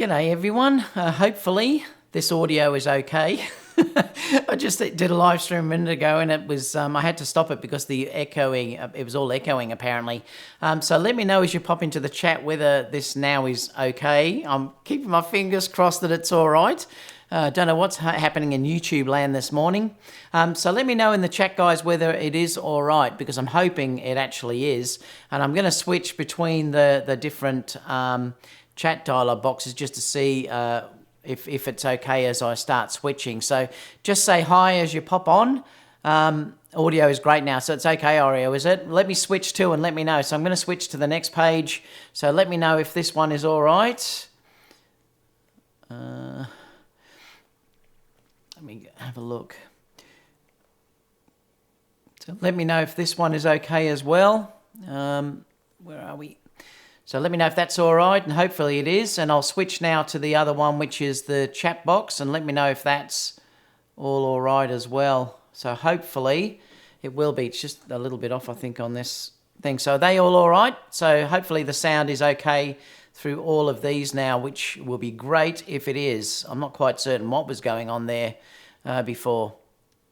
G'day everyone. Hopefully this audio is okay. I just did a live stream a minute ago and it was I had to stop it because the echoing, it was all echoing apparently. So let me know as you pop into the chat whether this now is okay. I'm keeping my fingers crossed that it's all right. Don't know what's happening in YouTube land this morning. So let me know in the chat, guys, whether it is all right, because I'm hoping it actually is. And I'm going to switch between the different chat dialog boxes just to see if it's okay as I start switching. So just say hi as you pop on. Audio is great now, so it's okay, Oreo, is it? Let me switch to and let me know. So I'm going to switch to the next page. So let me know if this one is all right. Let me have a look. So let me know if this one is okay as well. Where are we? So let me know if that's all right, and hopefully it is. And I'll switch now to the other one, which is the chat box, and let me know if that's all right as well. So hopefully it will be. It's just a little bit off, I think, on this thing. So are they all right? So hopefully the sound is okay through all of these now, which will be great if it is. I'm not quite certain what was going on there before.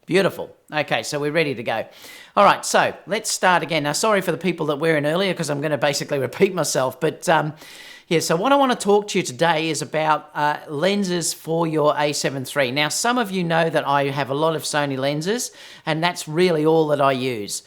Beautiful. Okay, so we're ready to go. All right, so let's start again. Now, sorry for the people that were in earlier because I'm going to basically repeat myself. But yeah, so what I want to talk to you today is about lenses for your a7 III. Now, some of you know that I have a lot of Sony lenses, and that's really all that I use.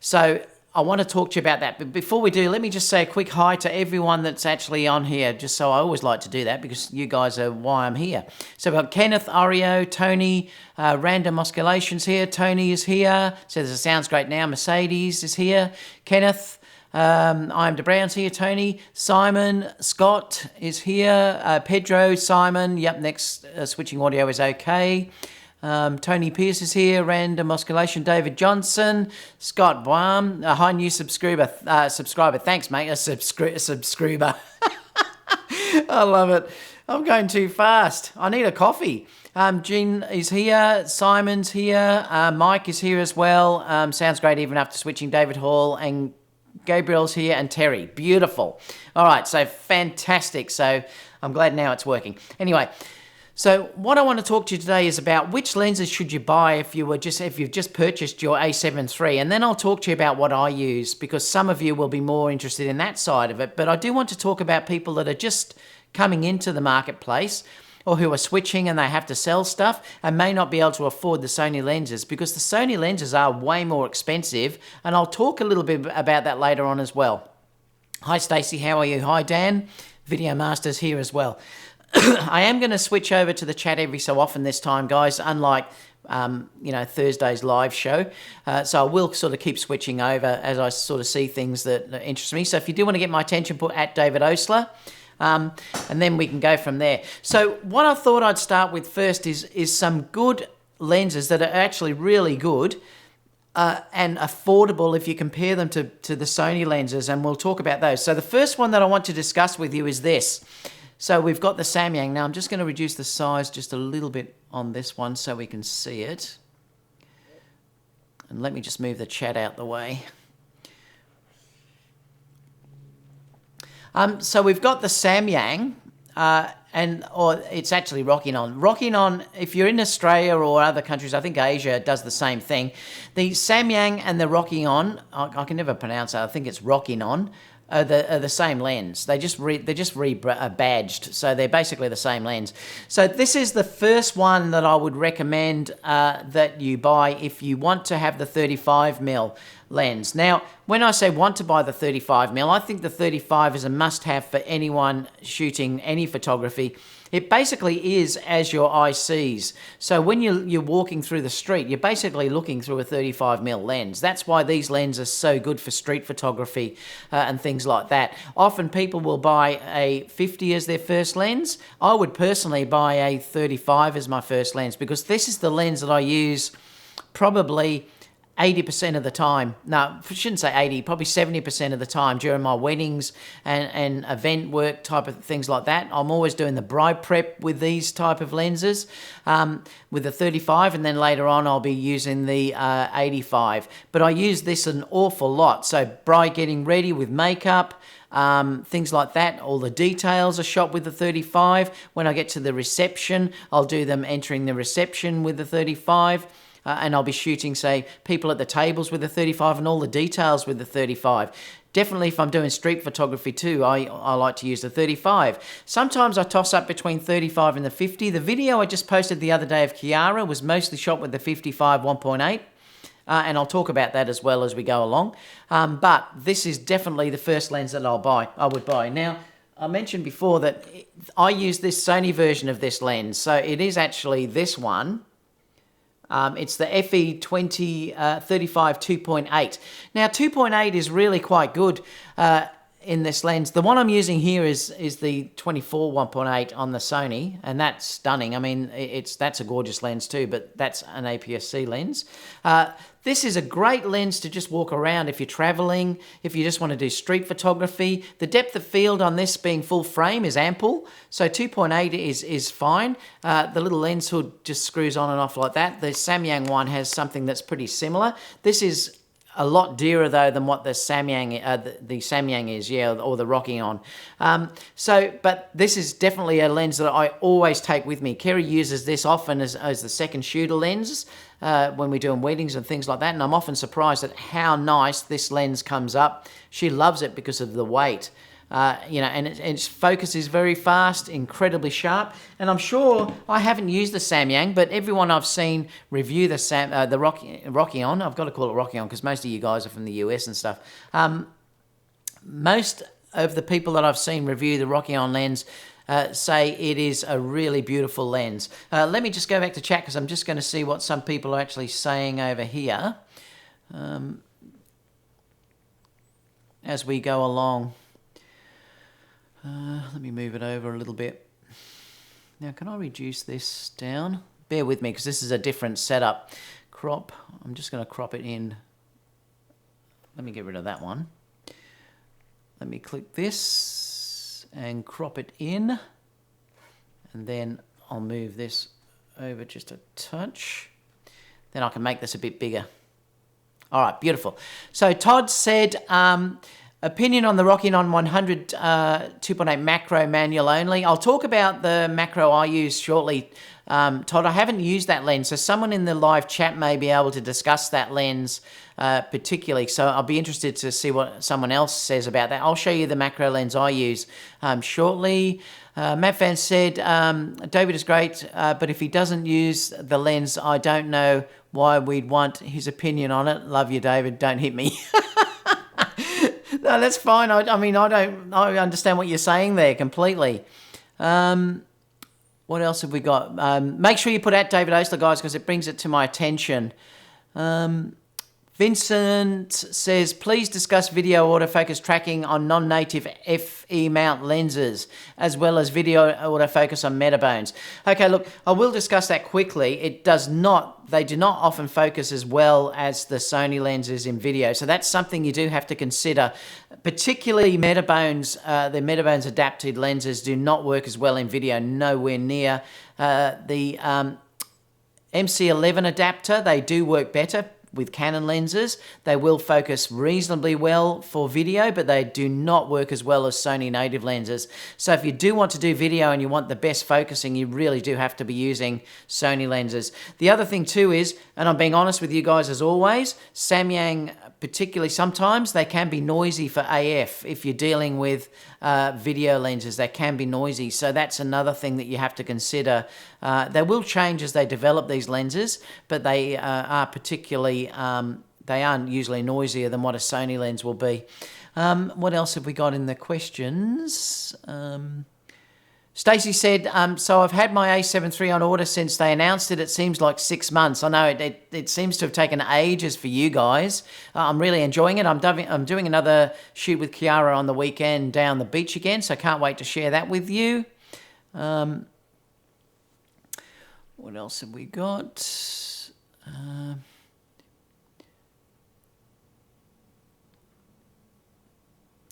So I want to talk to you about that. But before we do, let me just say a quick hi to everyone that's actually on here, just so I always like to do that because you guys are why I'm here. So we've got Kenneth, Oreo, Tony, Random Oscillations here. Tony is here. Says it sounds great now. Mercedes is here. Kenneth, I'm DeBrown's here. Tony, Simon, Scott is here. Pedro, Simon. Yep, next switching audio is okay. Tony Pierce is here, Random Oscillation, David Johnson, Scott Baum, a hi new subscriber, thanks mate, a subscriber. I love it. I'm going too fast. I need a coffee. Jean is here, Simon's here, Mike is here as well, sounds great even after switching. David Hall and Gabriel's here and Terry, beautiful. All right, so fantastic. So I'm glad now it's working. Anyway, so what I want to talk to you today is about which lenses should you buy if you've just purchased your a7 III, and then I'll talk to you about what I use because some of you will be more interested in that side of it. But I do want to talk about people that are just coming into the marketplace or who are switching and they have to sell stuff and may not be able to afford the Sony lenses because the Sony lenses are way more expensive, and I'll talk a little bit about that later on as well. Hi Stacey, how are you? Hi Dan, Video Master's here as well. I am going to switch over to the chat every so often this time, guys, unlike Thursday's live show. So I will sort of keep switching over as I sort of see things that interest me. So if you do want to get my attention, put at David Osler, and then we can go from there. So what I thought I'd start with first is some good lenses that are actually really good and affordable if you compare them to the Sony lenses, and we'll talk about those. So the first one that I want to discuss with you is this. So we've got the Samyang. Now I'm just going to reduce the size just a little bit on this one so we can see it. And let me just move the chat out the way. So we've got the Samyang, or it's actually Rokinon. Rokinon, if you're in Australia or other countries, I think Asia does the same thing. The Samyang and the Rokinon, I can never pronounce it, I think it's Rokinon, are the same lens. They're just rebadged, so they're basically the same lens. So this is the first one that I would recommend that you buy if you want to have the 35mm lens. Now, when I say want to buy the 35mm, I think the 35 is a must-have for anyone shooting any photography. It basically is as your eye sees. So when you're walking through the street, you're basically looking through a 35mm lens. That's why these lenses are so good for street photography and things like that. Often people will buy a 50 as their first lens. I would personally buy a 35 as my first lens because this is the lens that I use probably 80% of the time, no, I shouldn't say 80, probably 70% of the time during my weddings and event work type of things like that, I'm always doing the bride prep with these type of lenses with the 35, and then later on I'll be using the 85. But I use this an awful lot. So bride getting ready with makeup, things like that. All the details are shot with the 35. When I get to the reception, I'll do them entering the reception with the 35. And I'll be shooting, say, people at the tables with the 35 and all the details with the 35. Definitely if I'm doing street photography too, I like to use the 35. Sometimes I toss up between 35 and the 50. The video I just posted the other day of Kiara was mostly shot with the 55 1.8. And I'll talk about that as well as we go along. But this is definitely the first lens that I would buy. Now, I mentioned before that I use this Sony version of this lens. So it is actually this one. It's the FE20 35 2.8. Now 2.8 is really quite good in this lens. The one I'm using here is the 24 1.8 on the Sony, and that's stunning. I mean, that's a gorgeous lens too, but that's an APS-C lens. This is a great lens to just walk around if you're traveling, if you just want to do street photography. The depth of field on this being full frame is ample, so 2.8 is fine. The little lens hood just screws on and off like that. The Samyang one has something that's pretty similar. This is a lot dearer though than what the Samyang is, yeah, or the Rokinon. But this is definitely a lens that I always take with me. Kerry uses this often as the second shooter lens when we're doing weddings and things like that, and I'm often surprised at how nice this lens comes up. She loves it because of the weight. And its focus is very fast, incredibly sharp, and I'm sure I haven't used the Samyang, but everyone I've seen review the Rokinon, I've got to call it Rokinon because most of you guys are from the US and stuff. Most of the people that I've seen review the Rokinon lens say it is a really beautiful lens. Let me just go back to chat because I'm just going to see what some people are actually saying over here as we go along. Let me move it over a little bit. Now, can I reduce this down? Bear with me because this is a different setup. Crop, I'm just going to crop it in. Let me get rid of that one. Let me click this and crop it in. And then I'll move this over just a touch. Then I can make this a bit bigger. All right, beautiful. So Todd said... opinion on the Rokinon 100 2.8 macro manual only. I'll talk about the macro I use shortly, Todd. I haven't used that lens, so someone in the live chat may be able to discuss that lens particularly. So I'll be interested to see what someone else says about that. I'll show you the macro lens I use shortly. Matt Van said, David is great, but if he doesn't use the lens, I don't know why we'd want his opinion on it. Love you, David. Don't hit me. No, that's fine. I understand what you're saying there completely. What else have we got? Make sure you put at David Oastler, guys, because it brings it to my attention. Vincent says, please discuss video autofocus tracking on non-native FE mount lenses, as well as video autofocus on metabones. Okay, look, I will discuss that quickly. They do not often focus as well as the Sony lenses in video. So that's something you do have to consider. Particularly metabones, the metabones adapted lenses do not work as well in video, nowhere near. The MC11 adapter, they do work better with Canon lenses. They will focus reasonably well for video, but they do not work as well as Sony native lenses. So if you do want to do video and you want the best focusing, you really do have to be using Sony lenses. The other thing too is, and I'm being honest with you guys as always, Samyang particularly sometimes they can be noisy for AF. If you're dealing with video lenses, they can be noisy. So that's another thing that you have to consider. They will change as they develop these lenses, but they are particularly, they aren't usually noisier than what a Sony lens will be. What else have we got in the questions? Stacey said, so I've had my a7 III on order since they announced it. It seems like 6 months. I know it seems to have taken ages for you guys. I'm really enjoying it. I'm doing another shoot with Kiara on the weekend down the beach again, so I can't wait to share that with you. What else have we got?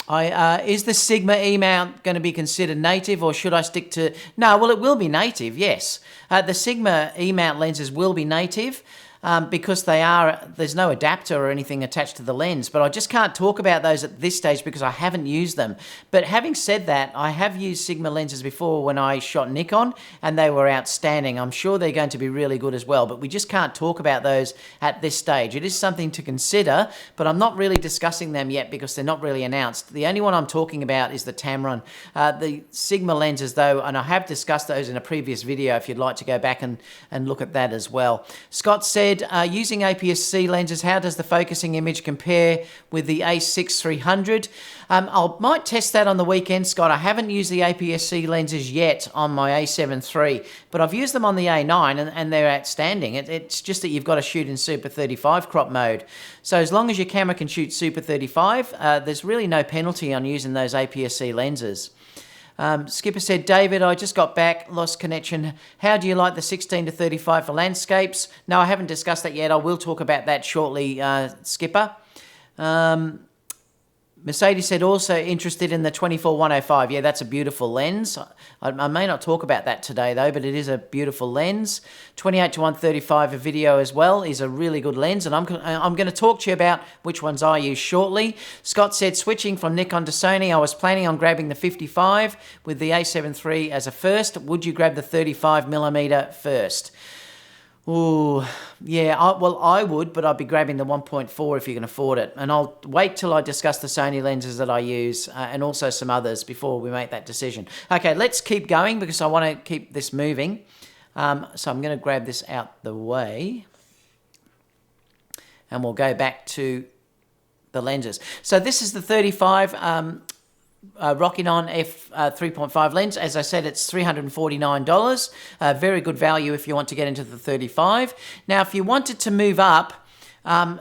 Is the Sigma E mount going to be considered native, or should I stick to... No, well, it will be native, yes. The Sigma E mount lenses will be native. Because there's no adapter or anything attached to the lens, but I just can't talk about those at this stage because I haven't used them. But having said that, I have used Sigma lenses before when I shot Nikon, and they were outstanding. I'm sure they're going to be really good as well, but we just can't talk about those at this stage. It is something to consider, but I'm not really discussing them yet because they're not really announced. The only one I'm talking about is the Tamron. The Sigma lenses though, and I have discussed those in a previous video if you'd like to go back and look at that as well. Scott said, using APS-C lenses, how does the focusing image compare with the A6-300? I might test that on the weekend, Scott. I haven't used the APS-C lenses yet on my a7iii, but I've used them on the A9 and they're outstanding. It's just that you've got to shoot in Super 35 crop mode. So as long as your camera can shoot Super 35, there's really no penalty on using those APS-C lenses. Skipper said, David, I just got back, lost connection. How do you like the 16 to 35 for landscapes? No, I haven't discussed that yet. I will talk about that shortly, Skipper. Mercedes said also interested in the 24-105. Yeah, that's a beautiful lens. I may not talk about that today though, but it is a beautiful lens. 28 to 135 a video as well is a really good lens, and I'm going to talk to you about which ones I use shortly. Scott said switching from Nikon to Sony, I was planning on grabbing the 55 with the a7 III as a first. Would you grab the 35mm first? Ooh, yeah, I would, but I'd be grabbing the 1.4 if you can afford it. And I'll wait till I discuss the Sony lenses that I use and also some others before we make that decision. Okay, let's keep going because I want to keep this moving. So I'm going to grab this out the way and we'll go back to the lenses. So this is the 35 Rokinon f3.5 lens. As I said, it's $349. Very good value if you want to get into the 35. Now, if you wanted to move up,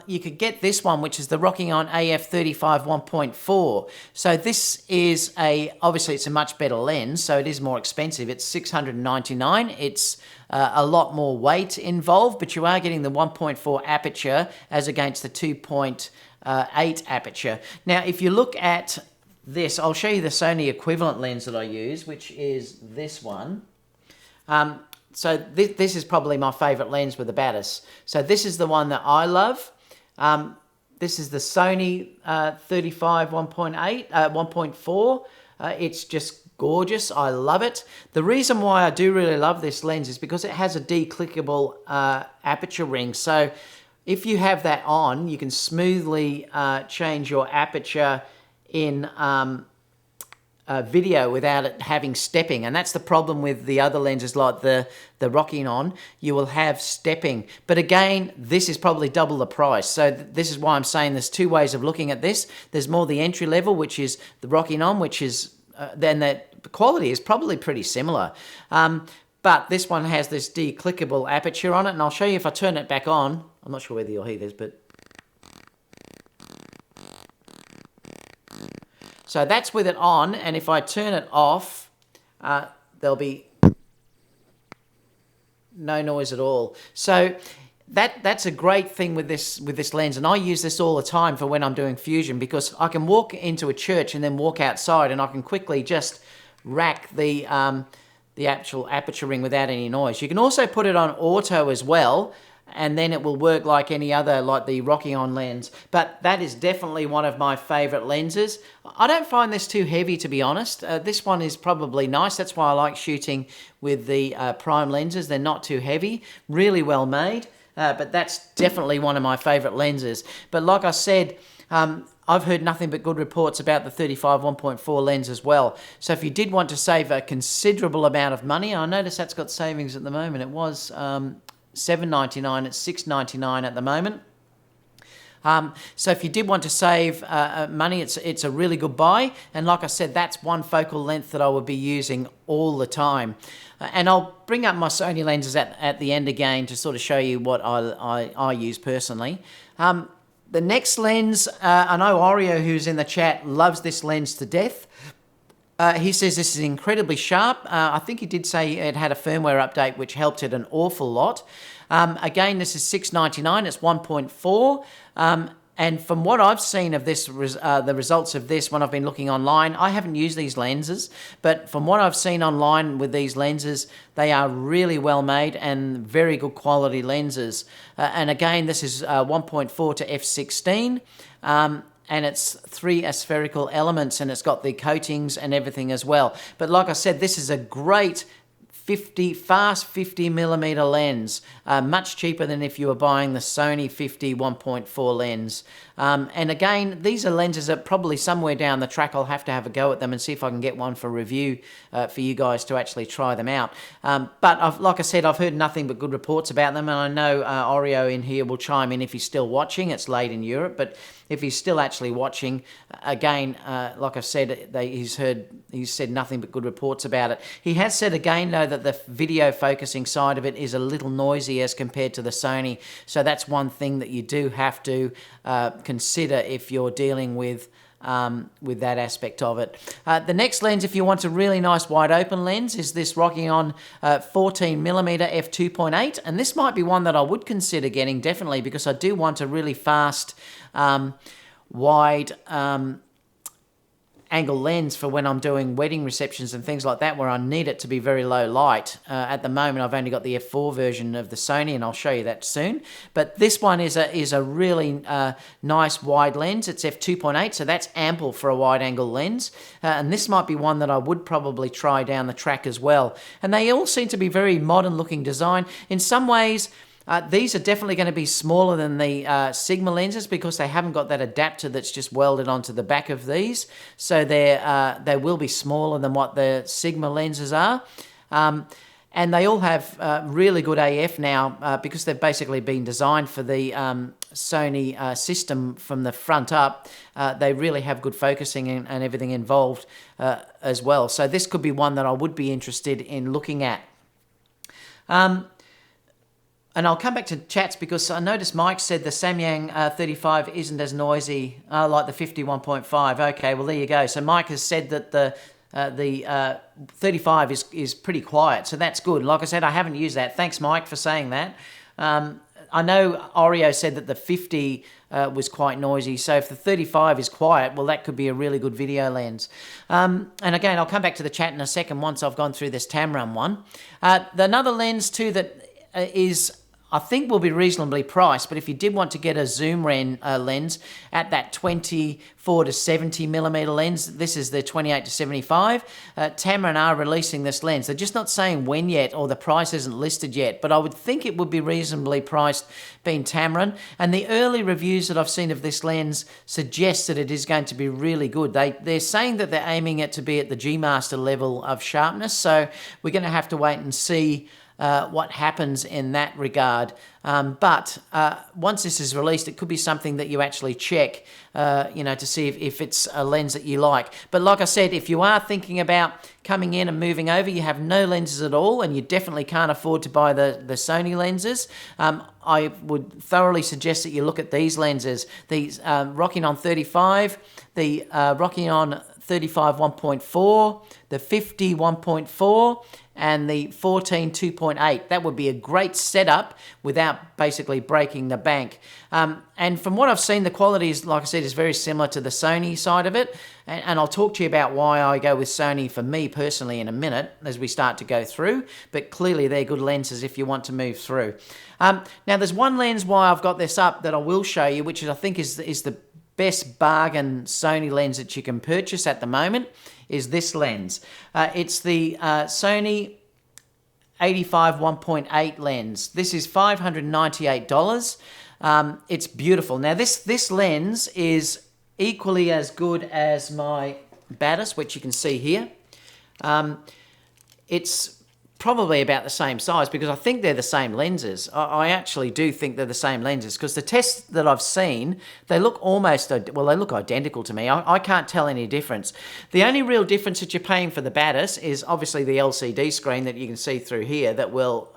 you could get this one, which is the Rokinon AF35 1.4. So this is obviously it's a much better lens, so it is more expensive. It's $699. It's a lot more weight involved, but you are getting the 1.4 aperture as against the 2.8 aperture. Now, if you look at this, I'll show you the Sony equivalent lens that I use, which is this one. So this is probably my favorite lens with the Batis. So this is the one that I love. This is the Sony 35 1.4. It's just gorgeous. I love it. The reason why I do really love this lens is because it has a declickable aperture ring. So if you have that on, you can smoothly change your aperture in video without it having stepping, and that's the problem with the other lenses like the Rokinon. You will have stepping, but again, this is probably double the price. So this is why I'm saying there's two ways of looking at this. There's more the entry level, which is the Rokinon, which is then the quality is probably pretty similar. But this one has this declickable aperture on it, and I'll show you if I turn it back on. I'm not sure whether you'll hear this, but so that's with it on, and if I turn it off, there'll be no noise at all. So that's a great thing with this lens, and I use this all the time for when I'm doing fusion, because I can walk into a church and then walk outside, and I can quickly just rack the actual aperture ring without any noise. You can also put it on auto as well, and then it will work like any other, like the Rokinon lens. But that is definitely one of my favorite lenses. I don't find this too heavy, to be honest. This one is probably nice. That's why I like shooting with the prime lenses. They're not too heavy, really well made. But that's definitely one of my favorite lenses. But like I said, I've heard nothing but good reports about the 35 1.4 lens as well. So if you did want to save a considerable amount of money, I notice that's got savings at the moment. It was $7.99, it's $6.99 at the moment. So if you did want to save money, it's a really good buy. And like I said, that's one focal length that I would be using all the time. And I'll bring up my Sony lenses at the end again to sort of show you what I use personally. The next lens, I know Oreo, who's in the chat, loves this lens to death. He says this is incredibly sharp. I think he did say it had a firmware update which helped it an awful lot. Again, this is $6.99. It's 1.4. And from what I've seen of this, the results of this when I've been looking online, I haven't used these lenses, but from what I've seen online with these lenses, they are really well made and very good quality lenses. And again, this is 1.4 to f16. And it's 3 aspherical elements, and it's got the coatings and everything as well. But like I said, this is a great fast 50 millimeter lens, much cheaper than if you were buying the Sony 50 1.4 lens. And again, these are lenses that probably somewhere down the track I'll have to have a go at them and see if I can get one for review for you guys to actually try them out. But like I said, I've heard nothing but good reports about them, and I know Oreo in here will chime in if he's still watching. It's late in Europe, but if he's still actually watching, again, like I've said, he's said nothing but good reports about it. He has said again, though, that the video focusing side of it is a little noisy as compared to the Sony. So that's one thing that you do have to consider if you're dealing with that aspect of it. The next lens, if you want a really nice wide open lens, is this Rokinon 14mm f2.8, and this might be one that I would consider getting, definitely, because I do want a really fast wide angle lens for when I'm doing wedding receptions and things like that, where I need it to be very low light. At the moment, I've only got the f4 version of the Sony, and I'll show you that soon. But this one is a really nice wide lens. It's f2.8, so that's ample for a wide angle lens. And this might be one that I would probably try down the track as well. And they all seem to be very modern looking design. In some ways, these are definitely going to be smaller than the Sigma lenses because they haven't got that adapter that's just welded onto the back of these. So they will be smaller than what the Sigma lenses are. And they all have really good AF now because they've basically been designed for the Sony system from the front up. They really have good focusing and everything involved as well. So this could be one that I would be interested in looking at. And I'll come back to chats because I noticed Mike said the Samyang 35 isn't as noisy like the 51.5. Okay, well, there you go. So Mike has said that the 35 is pretty quiet, so that's good. Like I said, I haven't used that. Thanks, Mike, for saying that. I know Oreo said that the 50 was quite noisy, so if the 35 is quiet, well, that could be a really good video lens. And again, I'll come back to the chat in a second once I've gone through this Tamron one. Another lens, too, that is, I think, will be reasonably priced, but if you did want to get a zoom lens at that 24 to 70 millimeter lens, this is the 28 to 75. Tamron are releasing this lens. They're just not saying when yet, or the price isn't listed yet, but I would think it would be reasonably priced being Tamron. And the early reviews that I've seen of this lens suggest that it is going to be really good. They're saying that they're aiming it to be at the G Master level of sharpness, so we're going to have to wait and see what happens in that regard. But once this is released, it could be something that you actually check, to see if it's a lens that you like. But like I said, if you are thinking about coming in and moving over, you have no lenses at all, and you definitely can't afford to buy the Sony lenses, I would thoroughly suggest that you look at these lenses. These Rokinon 35, the Rokinon 35 1.4, the 50 1.4, and the 14 2.8. That would be a great setup without basically breaking the bank. And from what I've seen, the quality is, like I said, is very similar to the Sony side of it. And I'll talk to you about why I go with Sony for me personally in a minute as we start to go through. But clearly they're good lenses if you want to move through. Now there's one lens why I've got this up that I will show you, which I think is the best bargain Sony lens that you can purchase at the moment, is this lens. It's the Sony 85 1.8 lens. This is $598. It's beautiful. Now this lens is equally as good as my Batis, which you can see here. It's probably about the same size because I think they're the same lenses. I actually do think they're the same lenses because the tests that I've seen, they look they look identical to me. I can't tell any difference. The only real difference that you're paying for the Batis is obviously the LCD screen that you can see through here that will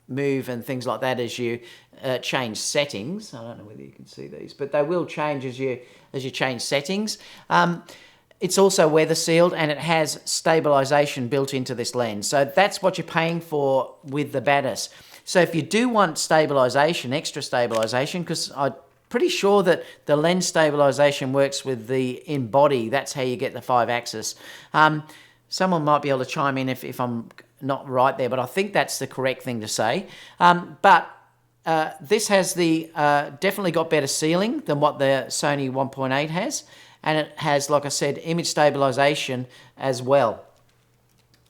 move and things like that as you change settings. I don't know whether you can see these, but they will change as you change settings. It's also weather sealed and it has stabilization built into this lens. So that's what you're paying for with the Batis. So if you do want stabilization, extra stabilization, because I pretty sure that the lens stabilization works with the in-body. That's how you get the 5-axis. Someone might be able to chime in if I'm not right there, but I think that's the correct thing to say. This has the definitely got better sealing than what the Sony 1.8 has, and it has, like I said, image stabilization as well.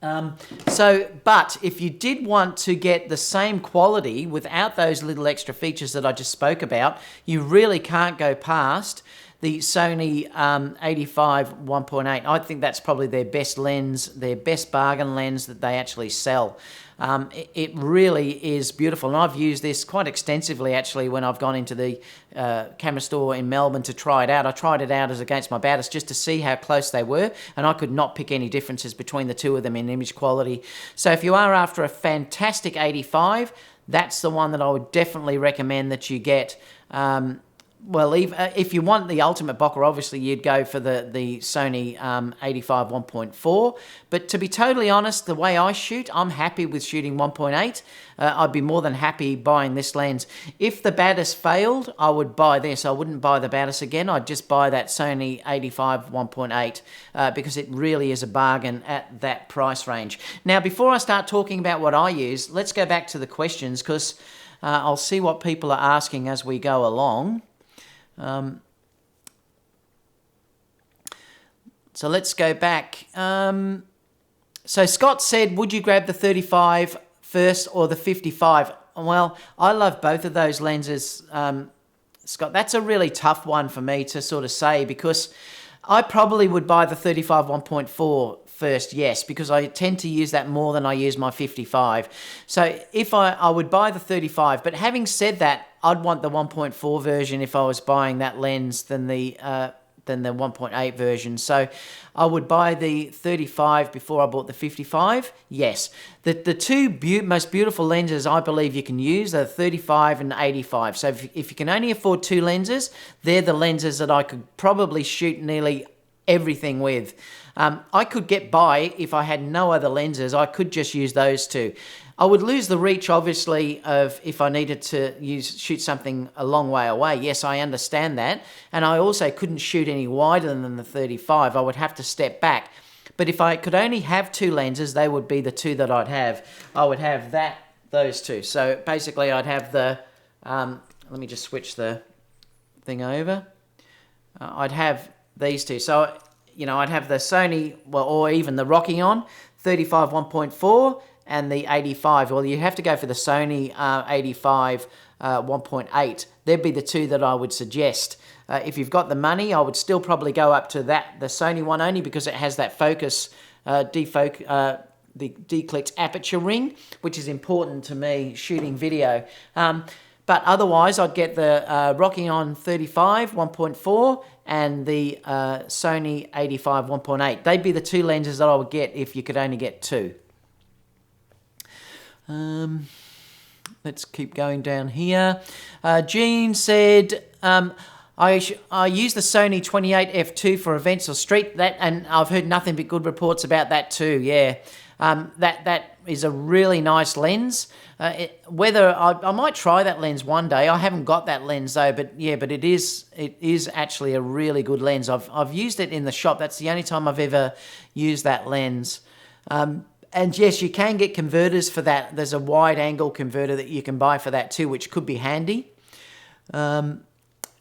But if you did want to get the same quality without those little extra features that I just spoke about, you really can't go past the Sony a7iii 1.8. I think that's probably their best lens, their best bargain lens that they actually sell. It really is beautiful, and I've used this quite extensively actually when I've gone into the camera store in Melbourne to try it out. I tried it out as against my Batis just to see how close they were, and I could not pick any differences between the two of them in image quality. So if you are after a fantastic 85, that's the one that I would definitely recommend that you get. Well, if you want the ultimate bokeh, obviously you'd go for the Sony a7iii 1.4. But to be totally honest, the way I shoot, I'm happy with shooting 1.8. I'd be more than happy buying this lens. If the Batis failed, I would buy this. I wouldn't buy the Batis again. I'd just buy that Sony a7iii 1.8 because it really is a bargain at that price range. Now, before I start talking about what I use, let's go back to the questions because I'll see what people are asking as we go along. So let's go back. So Scott said, would you grab the 35 first or the 55? Well, I love both of those lenses, Scott. That's a really tough one for me to sort of say because I probably would buy the 35 1.4 first, yes, because I tend to use that more than I use my 55. So if I would buy the 35, but having said that, I'd want the 1.4 version if I was buying that lens than the 1.8 version. So I would buy the 35 before I bought the 55. Yes, the two most beautiful lenses I believe you can use are 35 and 85. So if you can only afford two lenses, they're the lenses that I could probably shoot nearly everything with. I could get by if I had no other lenses. I could just use those two. I would lose the reach, obviously, of if I needed to shoot something a long way away. Yes, I understand that. And I also couldn't shoot any wider than the 35. I would have to step back. But if I could only have two lenses, they would be the two that I'd have. I would have those two. So basically, I'd have the... let me just switch the thing over. I'd have these two. So, I'd have the Sony, or even the Rokinon 35 1.4 and the 85. Well, you have to go for the Sony a7iii 1.8. They'd be the two that I would suggest. If you've got the money, I would still probably go up to the Sony one only because it has that focus, the declicked aperture ring, which is important to me shooting video. But otherwise, I'd get the Rokinon 35 1.4 and the Sony a7iii 1.8. They'd be the two lenses that I would get if you could only get two. Let's keep going down here. Jean said, I use the Sony 28 f2 for events or street, and I've heard nothing but good reports about that too. Yeah, that is a really nice lens. Whether I might try that lens one day. I haven't got that lens though, but it is actually a really good lens. I've used it in the shop. That's the only time I've ever used that lens. And yes, you can get converters for that. There's a wide angle converter that you can buy for that too, which could be handy. And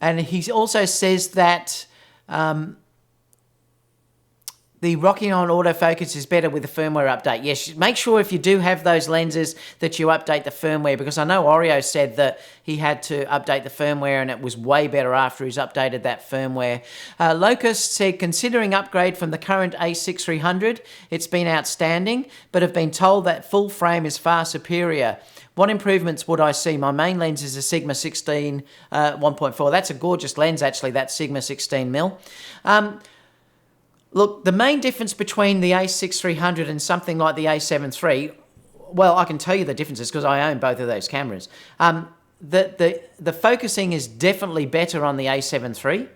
he also says that the Rokinon autofocus is better with the firmware update. Yes, make sure if you do have those lenses that you update the firmware, because I know Oreo said that he had to update the firmware and it was way better after he's updated that firmware. Locust said, considering upgrade from the current a6300, it's been outstanding, but have been told that full frame is far superior. What improvements would I see? My main lens is a Sigma 16 1.4. That's a gorgeous lens, actually, that Sigma 16mm. Look, the main difference between the a6300 and something like the a7iii, well, I can tell you the differences because I own both of those cameras. The focusing is definitely better on the a7iii.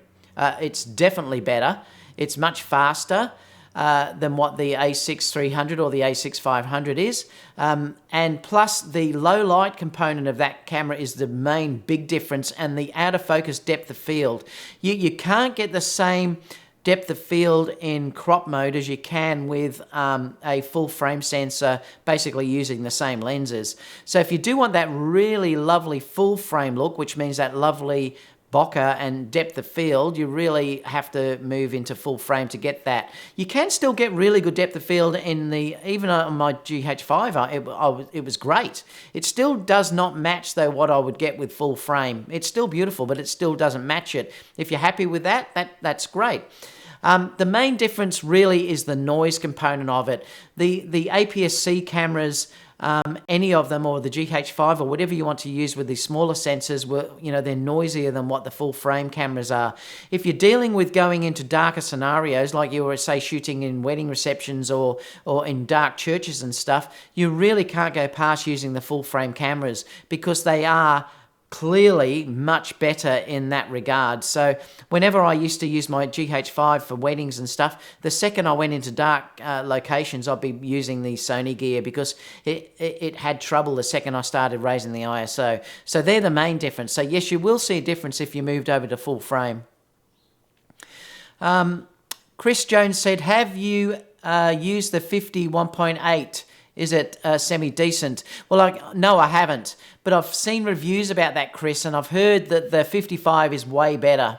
It's definitely better. It's much faster. than what the A6-300 or the A6-500 is. And plus the low light component of that camera is the main big difference, and the autofocus depth of field. You can't get the same depth of field in crop mode as you can with a full frame sensor, basically using the same lenses. So if you do want that really lovely full frame look, which means that lovely bokeh and depth of field, you really have to move into full frame to get that. You can still get really good depth of field in the, even on my GH5, it was great. It still does not match though what I would get with full frame. It's still beautiful, but it still doesn't match it. If you're happy with that's great. The main difference really is the noise component of it. The APS-C cameras, any of them, or the GH5 or whatever you want to use with these smaller sensors, they're noisier than what the full frame cameras are. If you're dealing with going into darker scenarios, like you were, say, shooting in wedding receptions or in dark churches and stuff, you really can't go past using the full frame cameras, because they are clearly much better in that regard. So whenever I used to use my GH5 for weddings and stuff, the second I went into dark locations, I'd be using the Sony gear, because it had trouble the second I started raising the ISO. So they're the main difference. So yes, you will see a difference if you moved over to full frame. Chris Jones said, have you used the 50 1.8? Is it semi-decent? Well, no, I haven't. But I've seen reviews about that, Chris, and I've heard that the 55 is way better.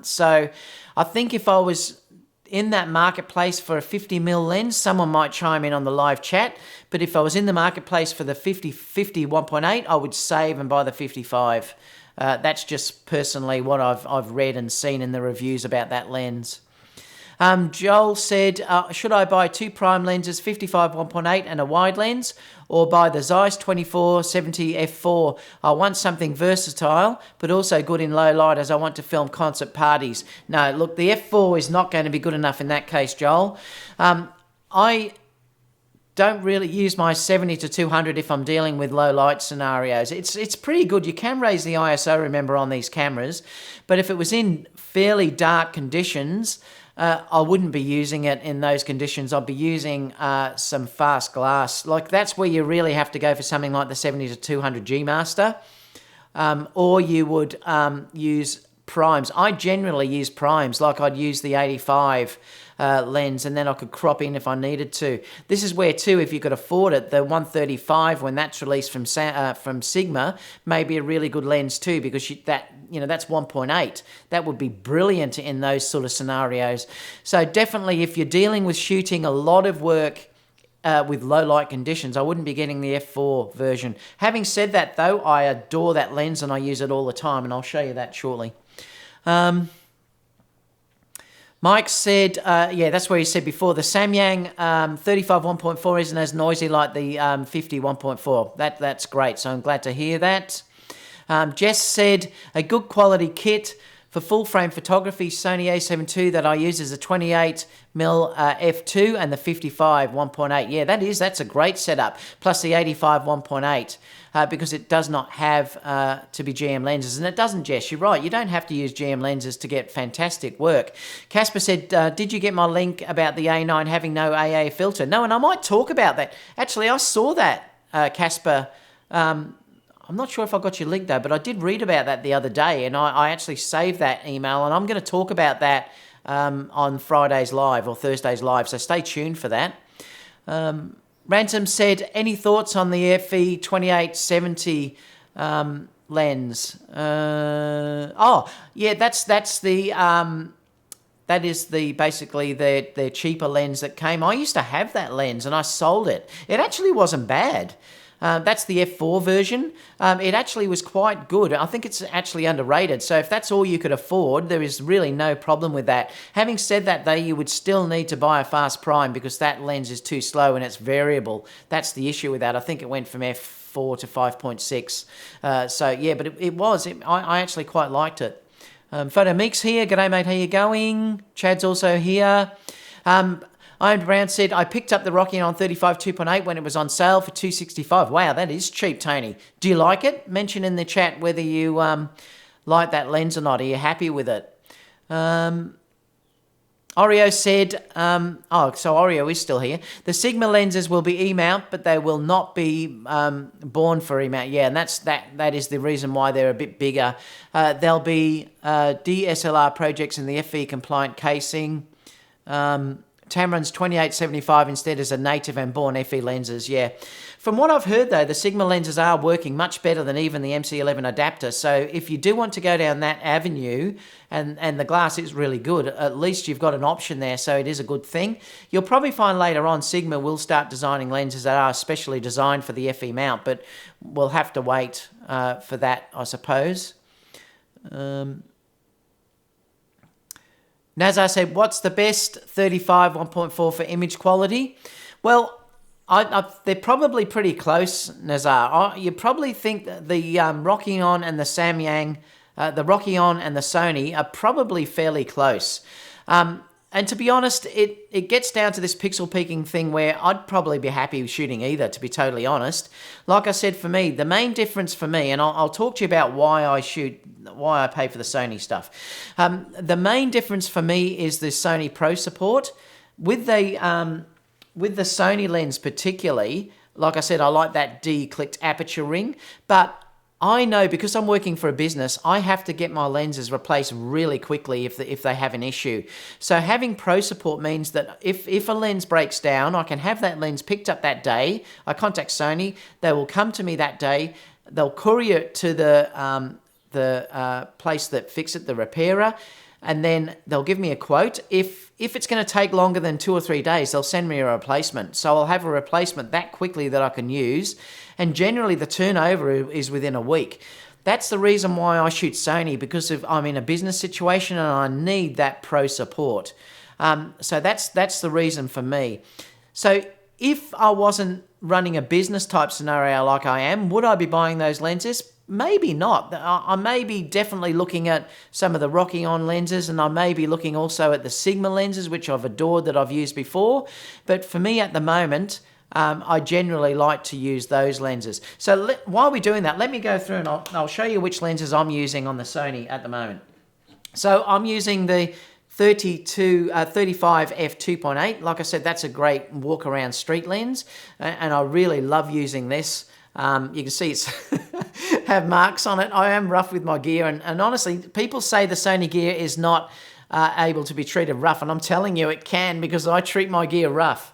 So I think if I was in that marketplace for a 50mm lens, someone might chime in on the live chat. But if I was in the marketplace for the 50 1.8, I would save and buy the 55. That's just personally what I've read and seen in the reviews about that lens. Joel said, should I buy two prime lenses, 55 1.8 and a wide lens, or buy the Zeiss 24-70 f4? I want something versatile, but also good in low light, as I want to film concert parties. No, look, the f4 is not going to be good enough in that case, Joel. I don't really use my 70-200 if I'm dealing with low light scenarios. It's pretty good. You can raise the ISO, remember, on these cameras, but if it was in fairly dark conditions, I wouldn't be using it in those conditions. I'd be using some fast glass. Like, that's where you really have to go for something like the 70-200 G Master, or you would use primes. I generally use primes, like I'd use the 85 lens, and then I could crop in if I needed to. This is where too, if you could afford it, the 135, when that's released from Sigma, may be a really good lens too, because that's 1.8. That would be brilliant in those sort of scenarios. So definitely, if you're dealing with shooting a lot of work with low light conditions, I wouldn't be getting the f4 version. Having said that though, I adore that lens and I use it all the time, and I'll show you that shortly. Mike said, that's where he said before, the Samyang 35 1.4 isn't as noisy like the 50 1.4. That's great, so I'm glad to hear that. Jess said, a good quality kit for full frame photography, Sony a7 II that I use is a 28mm f2 and the 55 1.8. Yeah, that's a great setup, plus the 85 1.8. Because it does not have to be GM lenses. And it doesn't, Jess, you're right. You don't have to use GM lenses to get fantastic work. Casper said, did you get my link about the A9 having no AA filter? No, and I might talk about that. Actually, I saw that, Casper. I'm not sure if I got your link, though, but I did read about that the other day, and I actually saved that email, and I'm going to talk about that on Friday's Live or Thursday's Live, so stay tuned for that. Ransom said, any thoughts on the FE 2870 lens? That is basically their cheaper lens that came. I used to have that lens and I sold it. It actually wasn't bad. That's the f4 version. It actually was quite good. I think it's actually underrated. So if that's all you could afford, there is really no problem with that. Having said that, though, you would still need to buy a fast prime because that lens is too slow and it's variable. That's the issue with that. I think it went from f4 to 5.6. But I actually quite liked it. Photo Meeks here. G'day, mate. How you going? Chad's also here. Iron Brown said, I picked up the Rokinon 35 2.8 when it was on sale for $265. Wow, that is cheap, Tony. Do you like it? Mention in the chat whether you like that lens or not. Are you happy with it? Oreo said, so Oreo is still here. The Sigma lenses will be E-mount, but they will not be born for E-mount. Yeah, and that is the reason why they're a bit bigger. There'll be DSLR projects in the FE compliant casing. Tamron's 2875 instead as a native and born FE lenses, yeah. From what I've heard, though, the Sigma lenses are working much better than even the MC11 adapter. So if you do want to go down that avenue, and the glass is really good, at least you've got an option there, so it is a good thing. You'll probably find later on Sigma will start designing lenses that are specially designed for the FE mount, but we'll have to wait for that, I suppose. Nazar said, what's the best 35 1.4 for image quality? Well, they're probably pretty close, Nazar. You probably think that the Rokinon and the Samyang, the Rokinon and the Sony are probably fairly close. And to be honest, it gets down to this pixel peaking thing where I'd probably be happy with shooting either, to be totally honest. Like I said, for me, the main difference for me, and I'll talk to you about why I pay for the Sony stuff. The main difference for me is the Sony Pro support. With the Sony lens particularly, like I said, I like that D-clicked aperture ring, but I know because I'm working for a business, I have to get my lenses replaced really quickly if they have an issue. So having Pro support means that if a lens breaks down, I can have that lens picked up that day. I contact Sony, they will come to me that day, they'll courier it to the place that fix it, the repairer, and then they'll give me a quote. If it's going to take longer than 2 or 3 days, they'll send me a replacement. So I'll have a replacement that quickly that I can use. And generally the turnover is within a week. That's the reason why I shoot Sony, because I'm in a business situation and I need that Pro support. So that's the reason for me. So if I wasn't running a business type scenario like I am, would I be buying those lenses? Maybe not. I may be definitely looking at some of the Rokinon lenses, and I may be looking also at the Sigma lenses, which I've adored, that I've used before. But for me at the moment, I generally like to use those lenses. So while we're doing that, let me go through and I'll show you which lenses I'm using on the Sony at the moment. So I'm using the 35 f2.8. Like I said, that's a great walk around street lens, and I really love using this. You can see it's have marks on it. I am rough with my gear, and honestly, people say the Sony gear is not able to be treated rough, and I'm telling you it can, because I treat my gear rough.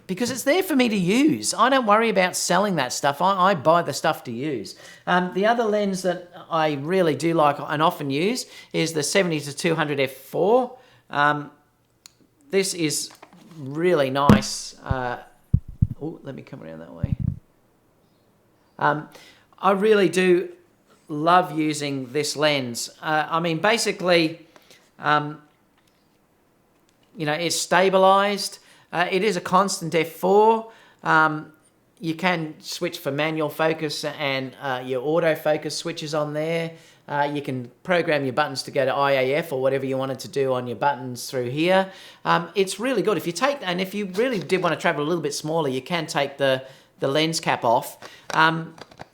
Because it's there for me to use. I don't worry about selling that stuff. I buy the stuff to use. The other lens that I really do like and often use is the 70-200 f4. This is really nice. Let me come around that way. I really do love using this lens. I mean, basically, it's stabilized. It is a constant f4. You can switch for manual focus, and your autofocus switches on there. You can program your buttons to go to IAF or whatever you wanted to do on your buttons through here. It's really good. If you really did want to travel a little bit smaller, you can take the lens cap off.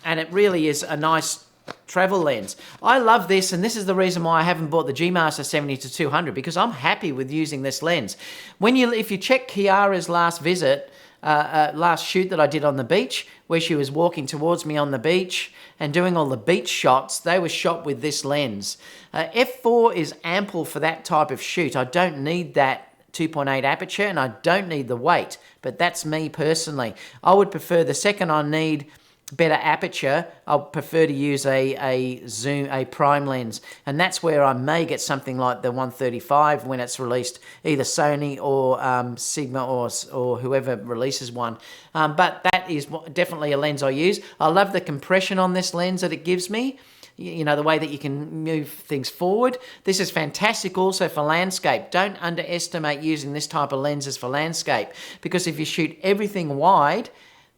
And it really is a nice travel lens. I love this, and this is the reason why I haven't bought the G Master 70-200, because I'm happy with using this lens. If you check Kiara's last visit, last shoot that I did on the beach, where she was walking towards me on the beach and doing all the beach shots, they were shot with this lens. F4 is ample for that type of shoot. I don't need that 2.8 aperture, and I don't need the weight, but that's me personally. I would prefer, the second I need better aperture, I'll prefer to use a prime lens, and that's where I may get something like the 135 when it's released, either Sony or Sigma or whoever releases one. But that is definitely a lens I use. I love the compression on this lens that it gives me. The way that you can move things forward. This is fantastic also for landscape. Don't underestimate using this type of lenses for landscape, because if you shoot everything wide,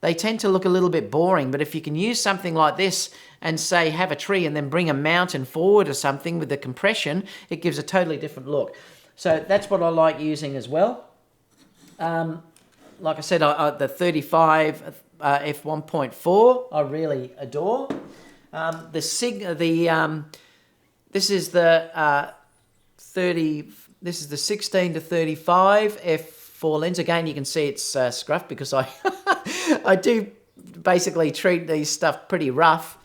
they tend to look a little bit boring. But if you can use something like this and say have a tree and then bring a mountain forward or something with the compression, it gives a totally different look. So that's what I like using as well. Like I said, the 35 f1.4 I really adore. This is the This is the 16 to 35 f4 lens. Again, you can see it's scruffed because I I do basically treat these stuff pretty rough.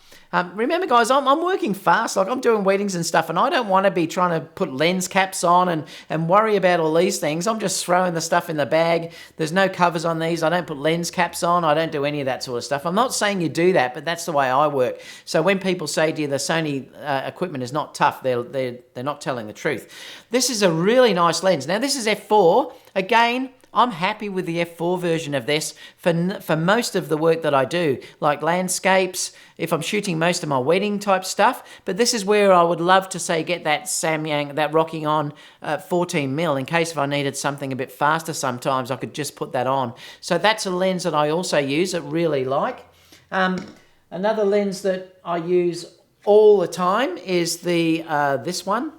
Remember, guys, I'm working fast. Like, I'm doing weddings and stuff, and I don't want to be trying to put lens caps on and worry about all these things. I'm just throwing the stuff in the bag. There's no covers on these. I don't put lens caps on. I don't do any of that sort of stuff. I'm not saying you do that, but that's the way I work. So when people say to you the Sony equipment is not tough, they're not telling the truth. This is a really nice lens. Now, this is f4. Again, I'm happy with the f4 version of this for most of the work that I do, like landscapes, if I'm shooting most of my wedding type stuff. But this is where I would love to, say, get that Samyang, that Rokinon 14mm, in case if I needed something a bit faster sometimes, I could just put that on. So that's a lens that I also use, that really like. Another lens that I use all the time is the this one.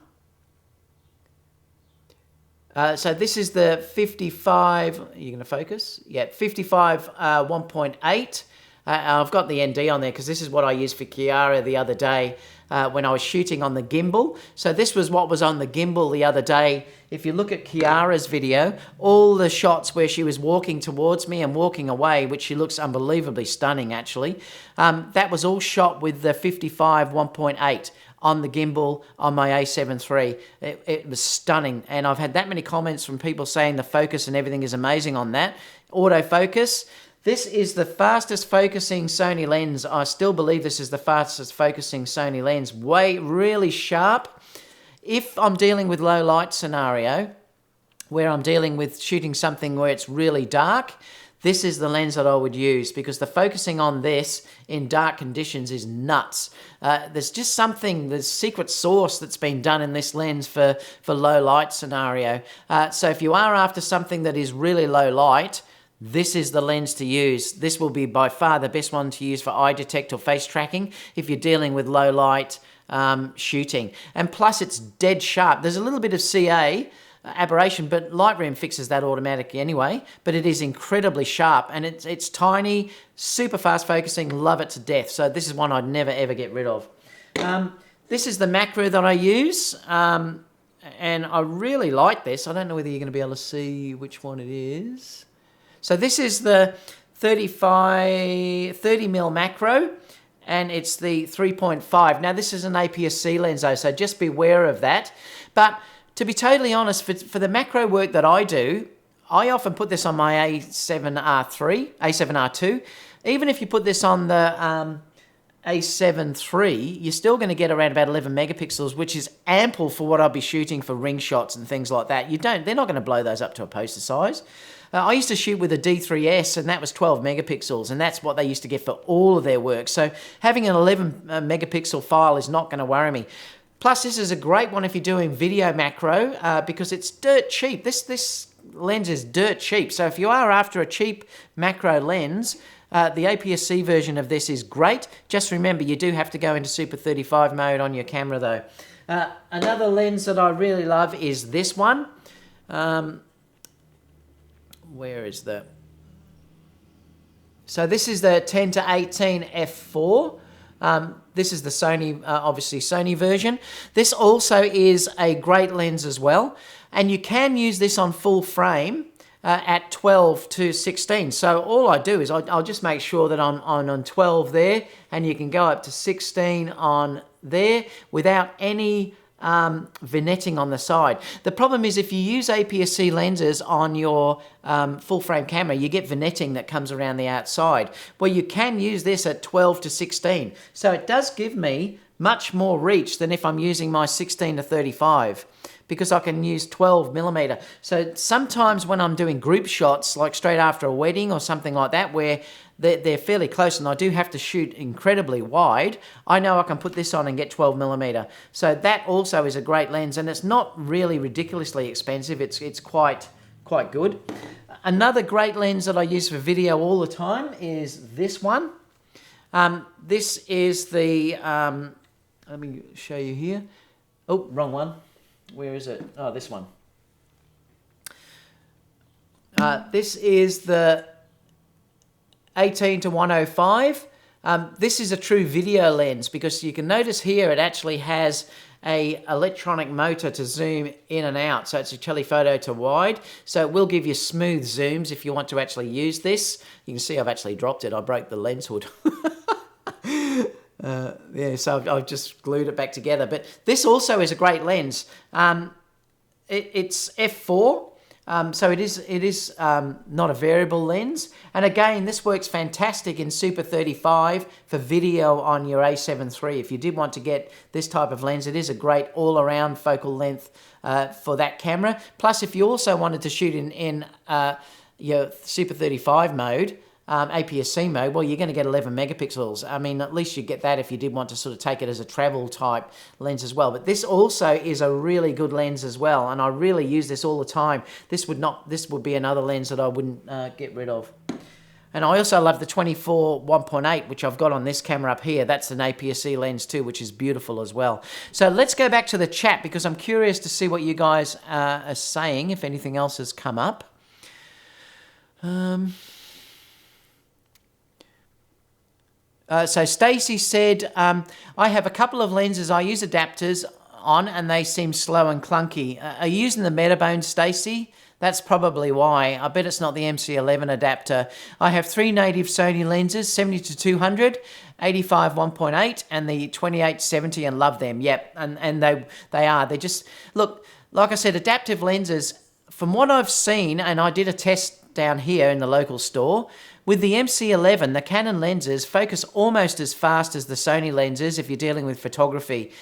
So this is the 55, are you going to focus? Yeah, 55 1.8. I've got the ND on there because this is what I used for Kiara the other day when I was shooting on the gimbal. So this was what was on the gimbal the other day. If you look at Kiara's video, all the shots where she was walking towards me and walking away, which she looks unbelievably stunning actually, that was all shot with the 55 1.8. on the gimbal on my a7iii. It was stunning, and I've had that many comments from people saying the focus and everything is amazing on that. Autofocus, this is the fastest focusing Sony lens. I still believe this is the fastest focusing Sony lens. Really sharp. If I'm dealing with low light scenario, where I'm dealing with shooting something where it's really dark, this is the lens that I would use, because the focusing on this in dark conditions is nuts. There's just something, there's secret sauce that's been done in this lens for low light scenario. So if you are after something that is really low light, this is the lens to use. This will be by far the best one to use for eye detect or face tracking if you're dealing with low light shooting. And plus it's dead sharp. There's a little bit of CA aberration, but Lightroom fixes that automatically anyway. But it is incredibly sharp, and it's tiny, super fast focusing, love it to death. So this is one I'd never ever get rid of. This is the macro that I use, and I really like this. I don't know whether you're going to be able to see which one it is. So this is the 30mm macro, and it's the 3.5. Now this is an APS-C lens though, so just beware of that. But to be totally honest, for the macro work that I do, I often put this on my a7R2. Even if you put this on the a7 III, you're still going to get around about 11 megapixels, which is ample for what I'll be shooting for ring shots and things like that. They're not going to blow those up to a poster size. I used to shoot with a D3S, and that was 12 megapixels, and that's what they used to get for all of their work. So having an 11 megapixel file is not going to worry me. Plus, this is a great one if you're doing video macro because it's dirt cheap. This lens is dirt cheap. So if you are after a cheap macro lens, the APS-C version of this is great. Just remember, you do have to go into Super 35 mode on your camera though. Another lens that I really love is this one. Where is the... So this is the 10 to 18 f4. This is the Sony, obviously Sony version. This also is a great lens as well. And you can use this on full frame at 12 to 16. So all I do is I'll just make sure that I'm on 12 there, and you can go up to 16 on there without any vignetting on the side. The problem is if you use APS-C lenses on your full frame camera, you get vignetting that comes around the outside. Well, you can use this at 12 to 16. So it does give me much more reach than if I'm using my 16 to 35, because I can use 12mm. So sometimes when I'm doing group shots, like straight after a wedding or something like that, where they're fairly close and I do have to shoot incredibly wide, I know I can put this on and get 12mm. So that also is a great lens, and it's not really ridiculously expensive. It's quite good. Another great lens that I use for video all the time is this one. This is the, let me show you here. Oh, wrong one. Where is it? Oh, this one. This is the 18 to 105. This is a true video lens because you can notice here it actually has a electronic motor to zoom in and out. So it's a telephoto to wide. So it will give you smooth zooms if you want to actually use this. You can see I've actually dropped it. I broke the lens hood. Yeah, so I've just glued it back together. But this also is a great lens. It's f4. So it is not a variable lens. And again, this works fantastic in Super 35 for video on your a7 III. If you did want to get this type of lens, it is a great all-around focal length for that camera. Plus, if you also wanted to shoot in your Super 35 mode, APS-C mode, well, you're going to get 11 megapixels. I mean, at least you get that if you did want to sort of take it as a travel type lens as well. But this also is a really good lens as well, and I really use this all the time. This would be another lens that I wouldn't get rid of. And I also love the 24 1.8, which I've got on this camera up here. That's an APS-C lens too, which is beautiful as well. So let's go back to the chat because I'm curious to see what you guys are saying, if anything else has come up. So Stacy said, I have a couple of lenses I use adapters on and they seem slow and clunky. Are you using the Metabone, Stacy? That's probably why. I bet it's not the MC11 adapter. I have 3 native Sony lenses, 70-200, 85 1.8 and the 28-70 and love them. Yep, and they are. They just, look, like I said, adaptive lenses, from what I've seen, and I did a test down here in the local store, with the MC11, the Canon lenses focus almost as fast as the Sony lenses if you're dealing with photography.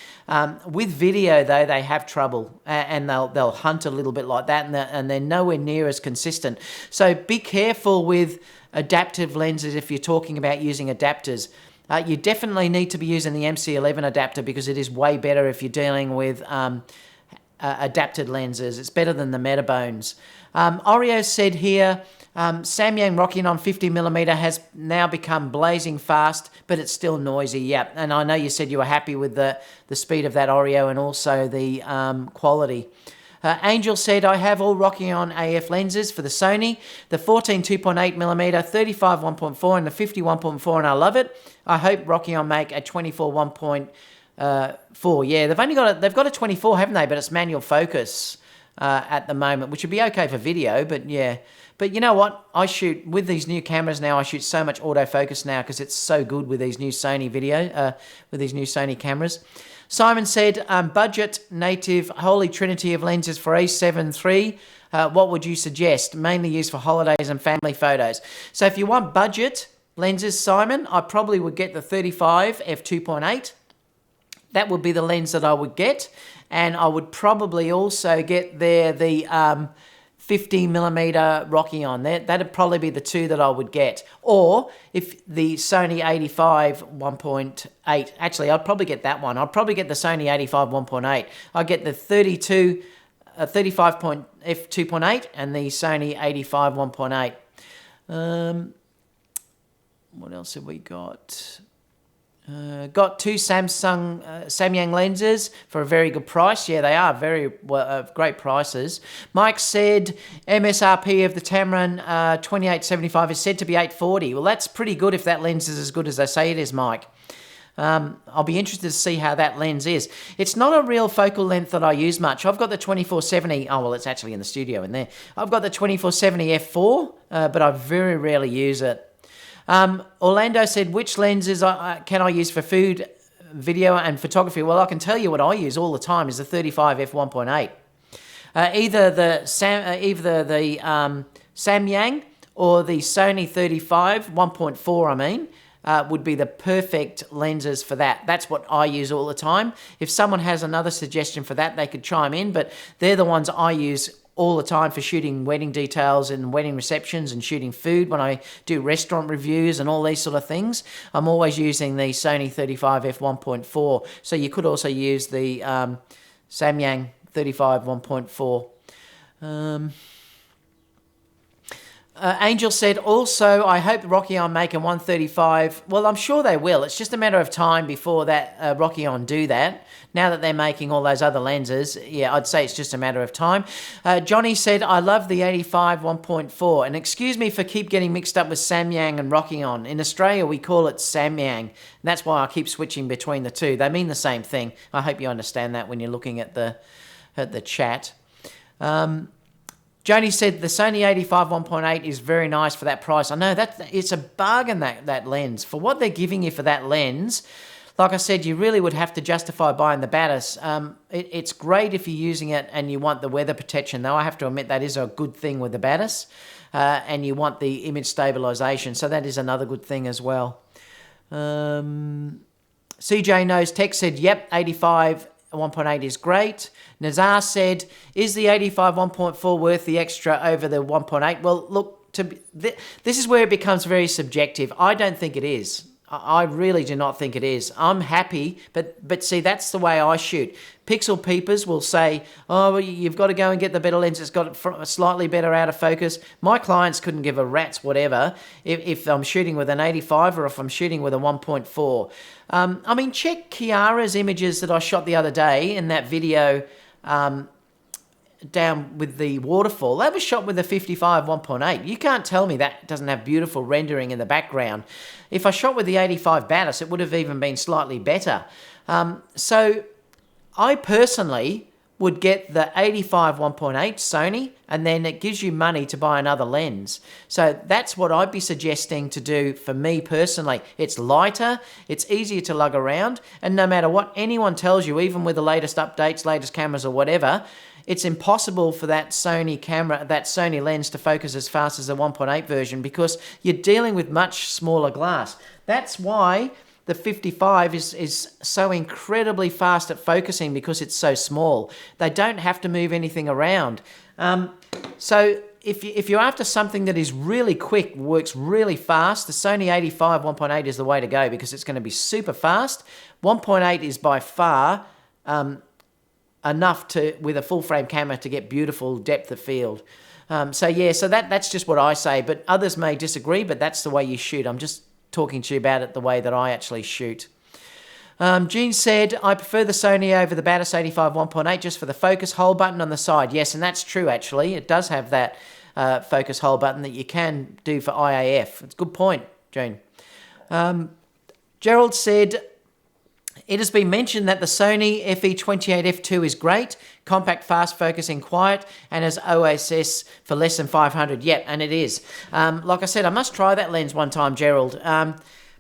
With video, though, they have trouble, and they'll hunt a little bit like that, and they're nowhere near as consistent. So be careful with adaptive lenses if you're talking about using adapters. You definitely need to be using the MC11 adapter because it is way better if you're dealing with adapted lenses. It's better than the Metabones. Oreo said here, Samyang Rokinon 50mm has now become blazing fast, but it's still noisy. Yep, and I know you said you were happy with the speed of that Oreo and also the quality. Angel said, I have all Rokinon AF lenses for the Sony, the 14 2.8mm, 35 1.4 and the 50 1.4, and I love it. I hope Rokinon make a 24 1.4. Yeah, they've got a 24, haven't they? But it's manual focus at the moment, which would be okay for video, but yeah. But you know what? I shoot with these new cameras now. I shoot so much autofocus now because it's so good with these new Sony with these new Sony cameras. Simon said, budget native holy trinity of lenses for a7 III. What would you suggest? Mainly used for holidays and family photos. So if you want budget lenses, Simon, I probably would get the 35 f2.8. That would be the lens that I would get. And I would probably also get the 50mm Rokinon. That'd probably be the two that I would get. Or if the Sony 85 1.8, actually I'd probably get that one. I'd probably get the Sony 85 1.8. I'd get the 35 f2.8 and the Sony 85 1.8. What else have we got? Got 2 Samyang lenses for a very good price. Yeah, they are very great prices. Mike said MSRP of the Tamron 2875 is said to be $840. Well, that's pretty good if that lens is as good as they say it is, Mike. I'll be interested to see how that lens is. It's not a real focal length that I use much. I've got the 24-70. Oh, well, it's actually in the studio in there. I've got the 24-70 f4, but I very rarely use it. Orlando said, which lenses can I use for food, video and photography? Well, I can tell you what I use all the time is the 35 f1.8. Either the Samyang or the Sony 35 1.4, would be the perfect lenses for that. That's what I use all the time. If someone has another suggestion for that, they could chime in, but they're the ones I use all the time for shooting wedding details and wedding receptions and shooting food when I do restaurant reviews and all these sort of things. I'm always using the Sony 35 f1.4. So you could also use the Samyang 35 1.4. Angel said, also, I hope Rokinon make a 135. Well, I'm sure they will. It's just a matter of time before that Rokinon do that. Now that they're making all those other lenses, yeah, I'd say it's just a matter of time. Johnny said, I love the 85 1.4. And excuse me for keep getting mixed up with Samyang and Rokinon. In Australia, we call it Samyang. And that's why I keep switching between the two. They mean the same thing. I hope you understand that when you're looking at the chat. Joni said the Sony 85 1.8 is very nice for that price. I know it's a bargain, that lens. For what they're giving you for that lens, like I said, you really would have to justify buying the Batis. It's great if you're using it and you want the weather protection, though. I have to admit that is a good thing with the Batis. And you want the image stabilization, so that is another good thing as well. CJ Knows Tech said, yep, 85 1.8 is great. Nazar said, is the 85 1.4 worth the extra over the 1.8? Well, look, this is where it becomes very subjective. I don't think it is. I really do not think it is. I'm happy, but see, that's the way I shoot. Pixel peepers will say, oh, well, you've got to go and get the better lens. It's got a slightly better out of focus. My clients couldn't give a rat's whatever if I'm shooting with an 85 or if I'm shooting with a 1.4. I mean, check Kiara's images that I shot the other day in that video down with the waterfall. That was shot with a 55 1.8. You can't tell me that doesn't have beautiful rendering in the background. If I shot with the 85 Batis, it would have even been slightly better. So I personally would get the 85 1.8 Sony, and then it gives you money to buy another lens. So that's what I'd be suggesting to do for me personally. It's lighter, it's easier to lug around, and no matter what anyone tells you, even with the latest updates, latest cameras or whatever, it's impossible for that Sony lens to focus as fast as the 1.8 version because you're dealing with much smaller glass. That's why the 55 is so incredibly fast at focusing because it's so small. They don't have to move anything around. So if you're after something that is really quick, works really fast, the Sony 85 1.8 is the way to go because it's going to be super fast. 1.8 is by far enough with a full frame camera to get beautiful depth of field. So that's just what I say, but others may disagree, but that's the way you shoot. I'm just talking to you about it the way that I actually shoot. Jean said, I prefer the Sony over the Batis 85 1.8 just for the focus hole button on the side. Yes, and that's true actually. It does have that focus hole button that you can do for IAF. It's a good point, Jean. Gerald said, it has been mentioned that the Sony FE28 f2 is great, compact, fast focusing, quiet, and has OSS for less than 500. Yep, and it is. Like I said, I must try that lens one time, Gerald.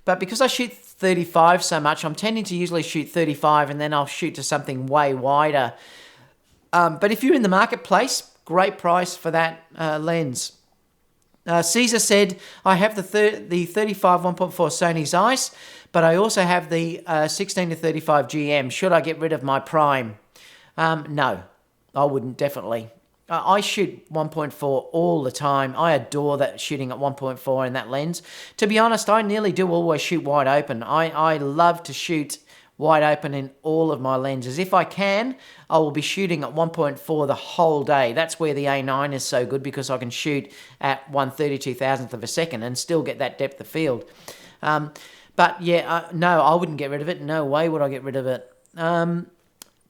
But because I shoot 35 so much, I'm tending to usually shoot 35 and then I'll shoot to something way wider. But if you're in the marketplace, great price for that lens. Caesar said, I have the 35 1.4 Sony Zeiss, but I also have the 16 to 35 GM. Should I get rid of my prime? No, I wouldn't, definitely. I shoot 1.4 all the time. I adore that shooting at 1.4 in that lens. To be honest, I nearly do always shoot wide open. I love to shoot wide open in all of my lenses. If I can, I will be shooting at 1.4 the whole day. That's where the A9 is so good because I can shoot at 1/32,000th of a second and still get that depth of field. But yeah, no, I wouldn't get rid of it. No way would I get rid of it.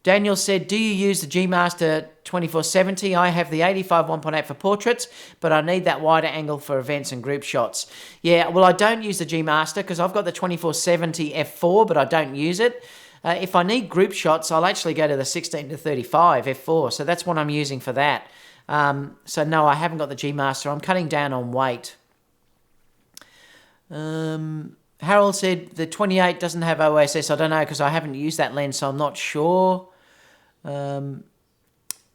Daniel said, do you use the G Master 2470? I have the 85 1.8 for portraits, but I need that wider angle for events and group shots. Yeah, well, I don't use the G Master because I've got the 2470 f4, but I don't use it. If I need group shots, I'll actually go to the 16 to 35 f4, so that's what I'm using for that. So no, I haven't got the G Master. I'm cutting down on weight. Harold said the 28 doesn't have OSS. I don't know because I haven't used that lens, so I'm not sure.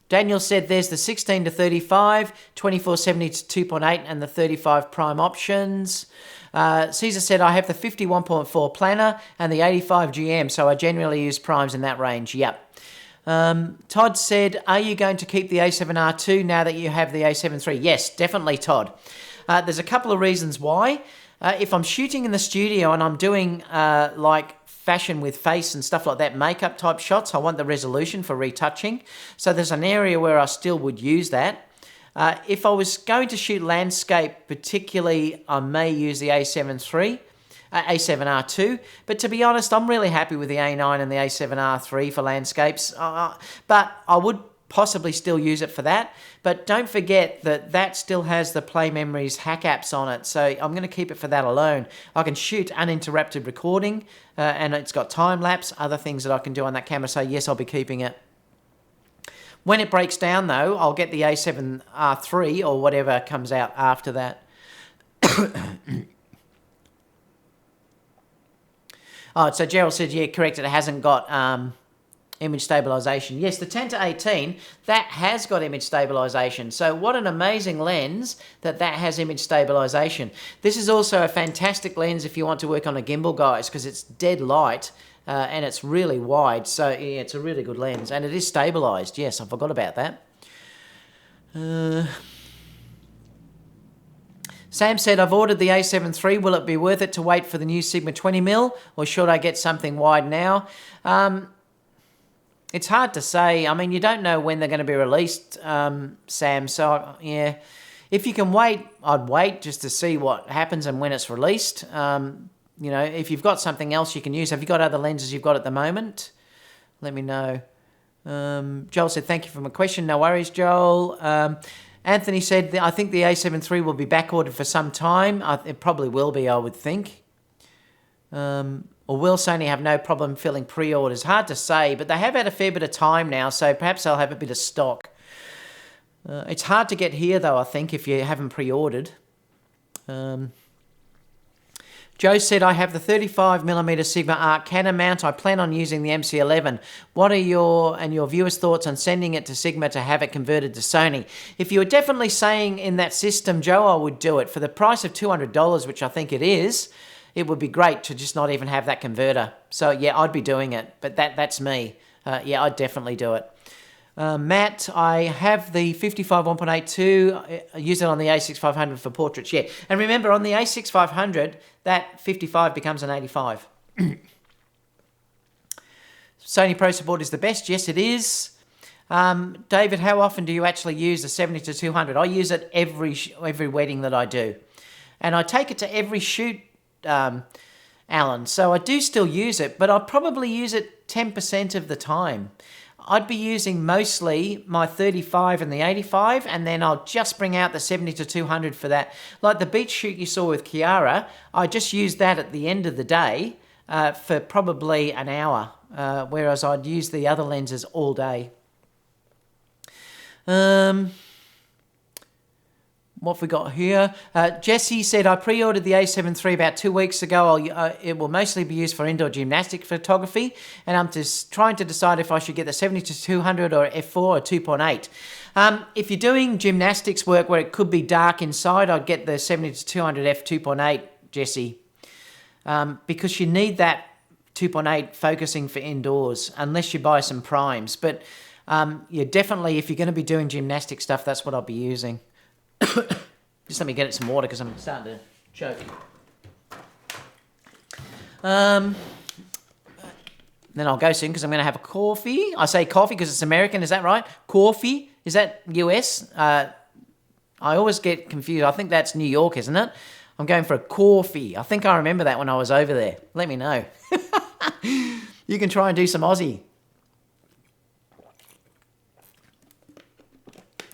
Daniel said there's the 16 to 35, 2470 to 2.8, and the 35 prime options. Caesar said I have the 51.4 planner and the 85 GM, so I generally use primes in that range. Yep. Todd said, are you going to keep the a7R II now that you have the a7 III? Yes, definitely, Todd. There's a couple of reasons why. If I'm shooting in the studio and I'm doing like fashion with face and stuff like that, makeup type shots, I want the resolution for retouching. So there's an area where I still would use that. If I was going to shoot landscape particularly, I may use the a7 III. A7R2, but to be honest, I'm really happy with the A9 and the A7R3 for landscapes, but I would possibly still use it for that. But don't forget that that still has the Play Memories hack apps on it, so I'm going to keep it for that alone. I can shoot uninterrupted recording, and it's got time-lapse, other things that I can do on that camera, so yes, I'll be keeping it. When it breaks down, though, I'll get the A7R3 or whatever comes out after that. Oh, so Gerald said, yeah, correct, it hasn't got image stabilization. Yes, the 10 to 18, that has got image stabilization. So what an amazing lens that has image stabilization. This is also a fantastic lens if you want to work on a gimbal, guys, because it's dead light and it's really wide. So yeah, it's a really good lens, and it is stabilized. Yes, I forgot about that. Sam said, I've ordered the a7 III. Will it be worth it to wait for the new Sigma 20mm, or should I get something wide now? It's hard to say. I mean, you don't know when they're going to be released, Sam. So, yeah, if you can wait, I'd wait just to see what happens and when it's released. You know, if you've got something else you can use. Have you got other lenses you've got at the moment? Let me know. Joel said, thank you for my question. No worries, Joel. Anthony said, I think the a7 III will be back-ordered for some time. It probably will be, I would think. Or will Sony have no problem filling pre-orders? Hard to say, but they have had a fair bit of time now, so perhaps they'll have a bit of stock. It's hard to get here, though, I think, if you haven't pre-ordered. Joe said, I have the 35mm Sigma Art Canon mount. I plan on using the MC11. What are your viewers' thoughts on sending it to Sigma to have it converted to Sony? If you were definitely saying in that system, Joe, I would do it. For the price of $200, which I think it is, it would be great to just not even have that converter. So, yeah, I'd be doing it. But that's me. Yeah, I'd definitely do it. Matt, I have the 55 1.82. I use it on the a6500 for portraits, yeah. And remember, on the a6500, that 55 becomes an 85. Sony Pro Support is the best. Yes, it is. David, how often do you actually use the 70-200? I use it every wedding that I do. And I take it to every shoot, Alan. So I do still use it, but I probably use it 10% of the time. I'd be using mostly my 35 and the 85, and then I'll just bring out the 70-200 for that. Like the beach shoot you saw with Kiara, I just used that at the end of the day for probably an hour, whereas I'd use the other lenses all day. What have we got here? Jesse said, I pre-ordered the a7 III about 2 weeks ago. It will mostly be used for indoor gymnastic photography, and I'm just trying to decide if I should get the 70-200 or f4 or 2.8. If you're doing gymnastics work where it could be dark inside, I'd get the 70-200 f2.8, Jesse, because you need that 2.8 focusing for indoors, unless you buy some primes. But yeah, definitely, if you're going to be doing gymnastic stuff, that's what I'll be using. Just let me get some water because I'm starting to choke. Then I'll go soon because I'm going to have a coffee. I say coffee because it's American, is that right? Coffee? Is that US? I always get confused. I think that's New York, isn't it? I'm going for a coffee. I think I remember that when I was over there. Let me know. You can try and do some Aussie.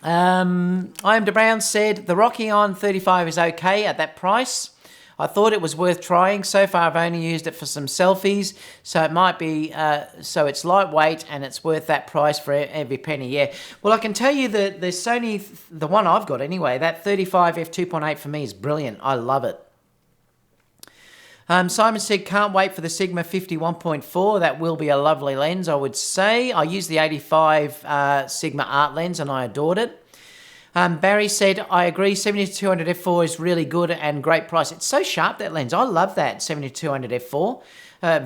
I am DeBrown said, the Rokinon 35 is okay at that price. I thought it was worth trying. So far, I've only used it for some selfies, so it might be, so it's lightweight and it's worth that price for every penny, yeah. Well, I can tell you that the Sony, the one I've got anyway, that 35 f2.8 for me is brilliant. I love it. Simon said, can't wait for the Sigma 51.4. That will be a lovely lens, I would say. I used the 85 Sigma Art lens and I adored it. Barry said, I agree, 70-200 f4 is really good and great price. It's so sharp, that lens. I love that 70-200 f4.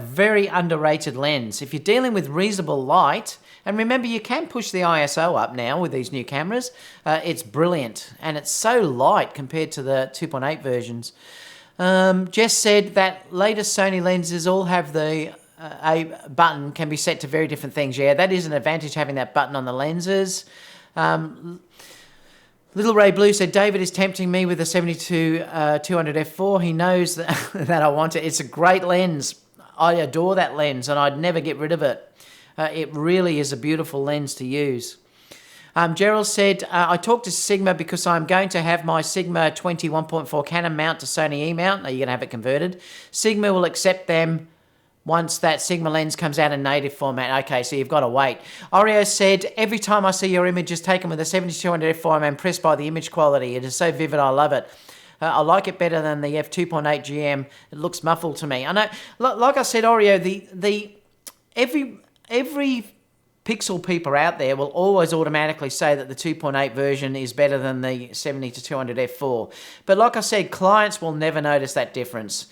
Very underrated lens. If you're dealing with reasonable light, and remember, you can push the ISO up now with these new cameras. It's brilliant, and it's so light compared to the 2.8 versions. Jess said that latest Sony lenses all have the a button can be set to very different things. Yeah, that is an advantage, having that button on the lenses. Little Ray Blue said, David is tempting me with the 72-200 f4. He knows that, that I want it. It's a great lens. I adore that lens, and I'd never get rid of it. It really is a beautiful lens to use. Gerald said, I talked to Sigma because I'm going to have my Sigma 20 1.4 Canon mount to Sony E-mount. Now you're going to have it converted. Sigma will accept them once that Sigma lens comes out in native format. Okay, so you've got to wait. Oreo said, every time I see your images taken with a 7200 f4, I'm impressed by the image quality. It is so vivid, I love it. I like it better than the f2.8 GM. It looks muffled to me. I know, like I said, Oreo, every pixel peeper out there will always automatically say that the 2.8 version is better than the 70-200 f4. But like I said, clients will never notice that difference.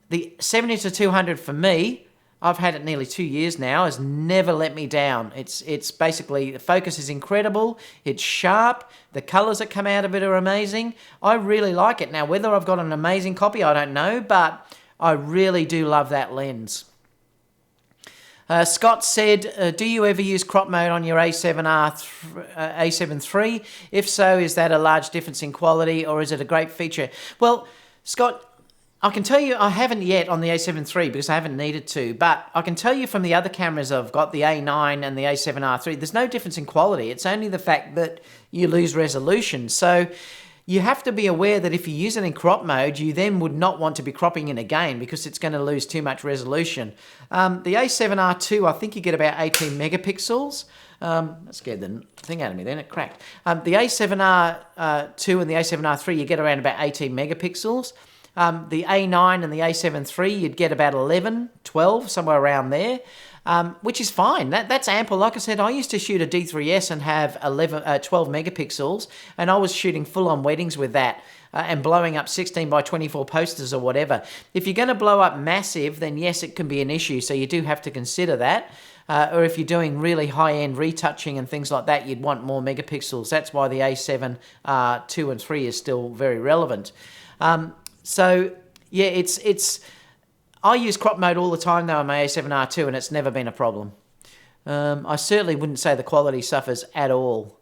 The 70-200 for me, I've had it nearly 2 years now, has never let me down. It's basically, the focus is incredible, it's sharp, the colours that come out of it are amazing. I really like it. Now, whether I've got an amazing copy, I don't know, but I really do love that lens. Scott said, do you ever use crop mode on your A7 III? If so, is that a large difference in quality, or is it a great feature? Well, Scott, I can tell you I haven't yet on the A7 III because I haven't needed to, but I can tell you from the other cameras I've got, the A9 and the A7R III, there's no difference in quality. It's only the fact that you lose resolution. So you have to be aware that if you use it in crop mode, you then would not want to be cropping in again because it's going to lose too much resolution. The A7R II, I think you get about 18 megapixels. That scared the thing out of me then, it cracked. The A7R2 and the A7R III, you get around about 18 megapixels. The A9 and the A7 III, you'd get about 11, 12, somewhere around there, which is fine. That's ample. Like I said, I used to shoot a D3S and have 12 megapixels, and I was shooting full-on weddings with that and blowing up 16 by 24 posters or whatever. If you're going to blow up massive, then yes, it can be an issue, so you do have to consider that. Or if you're doing really high-end retouching and things like that, you'd want more megapixels. That's why the A7 II and 3 is still very relevant. So, yeah, I use crop mode all the time though on my A7R2, and it's never been a problem. I certainly wouldn't say the quality suffers at all.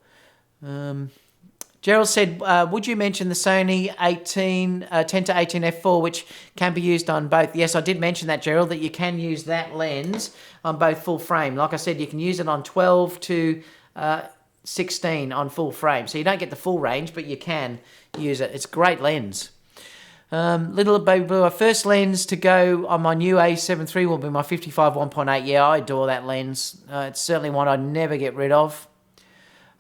Gerald said, would you mention the Sony 10 to 18 f4, which can be used on both? Yes, I did mention that, Gerald, that you can use that lens on both full frame. Like I said, you can use it on 12 to 16 on full frame. So you don't get the full range, but you can use it. It's a great lens. Little Baby Blue, our first lens to go on my new A7 III will be my 55 1.8. Yeah, I adore that lens. It's certainly one I'd never get rid of.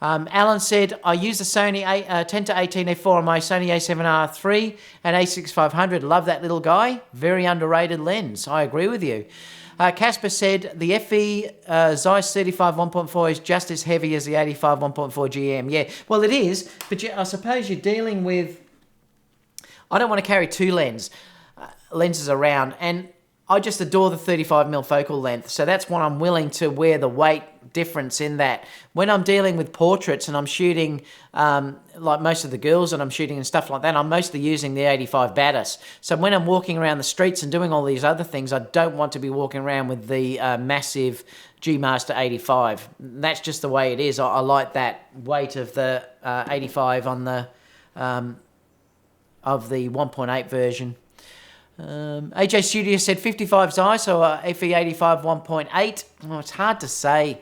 Alan said, I use the Sony 10 to 18 f4 on my Sony a7R III and a6500. Love that little guy. Very underrated lens. I agree with you. Casper said, the FE Zeiss 35 1.4 is just as heavy as the 85 1.4 GM. Yeah, well, it is, but I suppose you're dealing with... I don't want to carry two lenses around, and I just adore the 35mm focal length, so that's why I'm willing to wear the weight difference in that. When I'm dealing with portraits and I'm shooting, like most of the girls that I'm shooting and stuff like that, I'm mostly using the 85 Batis. So when I'm walking around the streets and doing all these other things, I don't want to be walking around with the massive G Master 85. That's just the way it is. I like that weight of the 85 on the... of the 1.8 version. AJ Studio said 55 Zeiss or FE85 1.8. Oh, it's hard to say.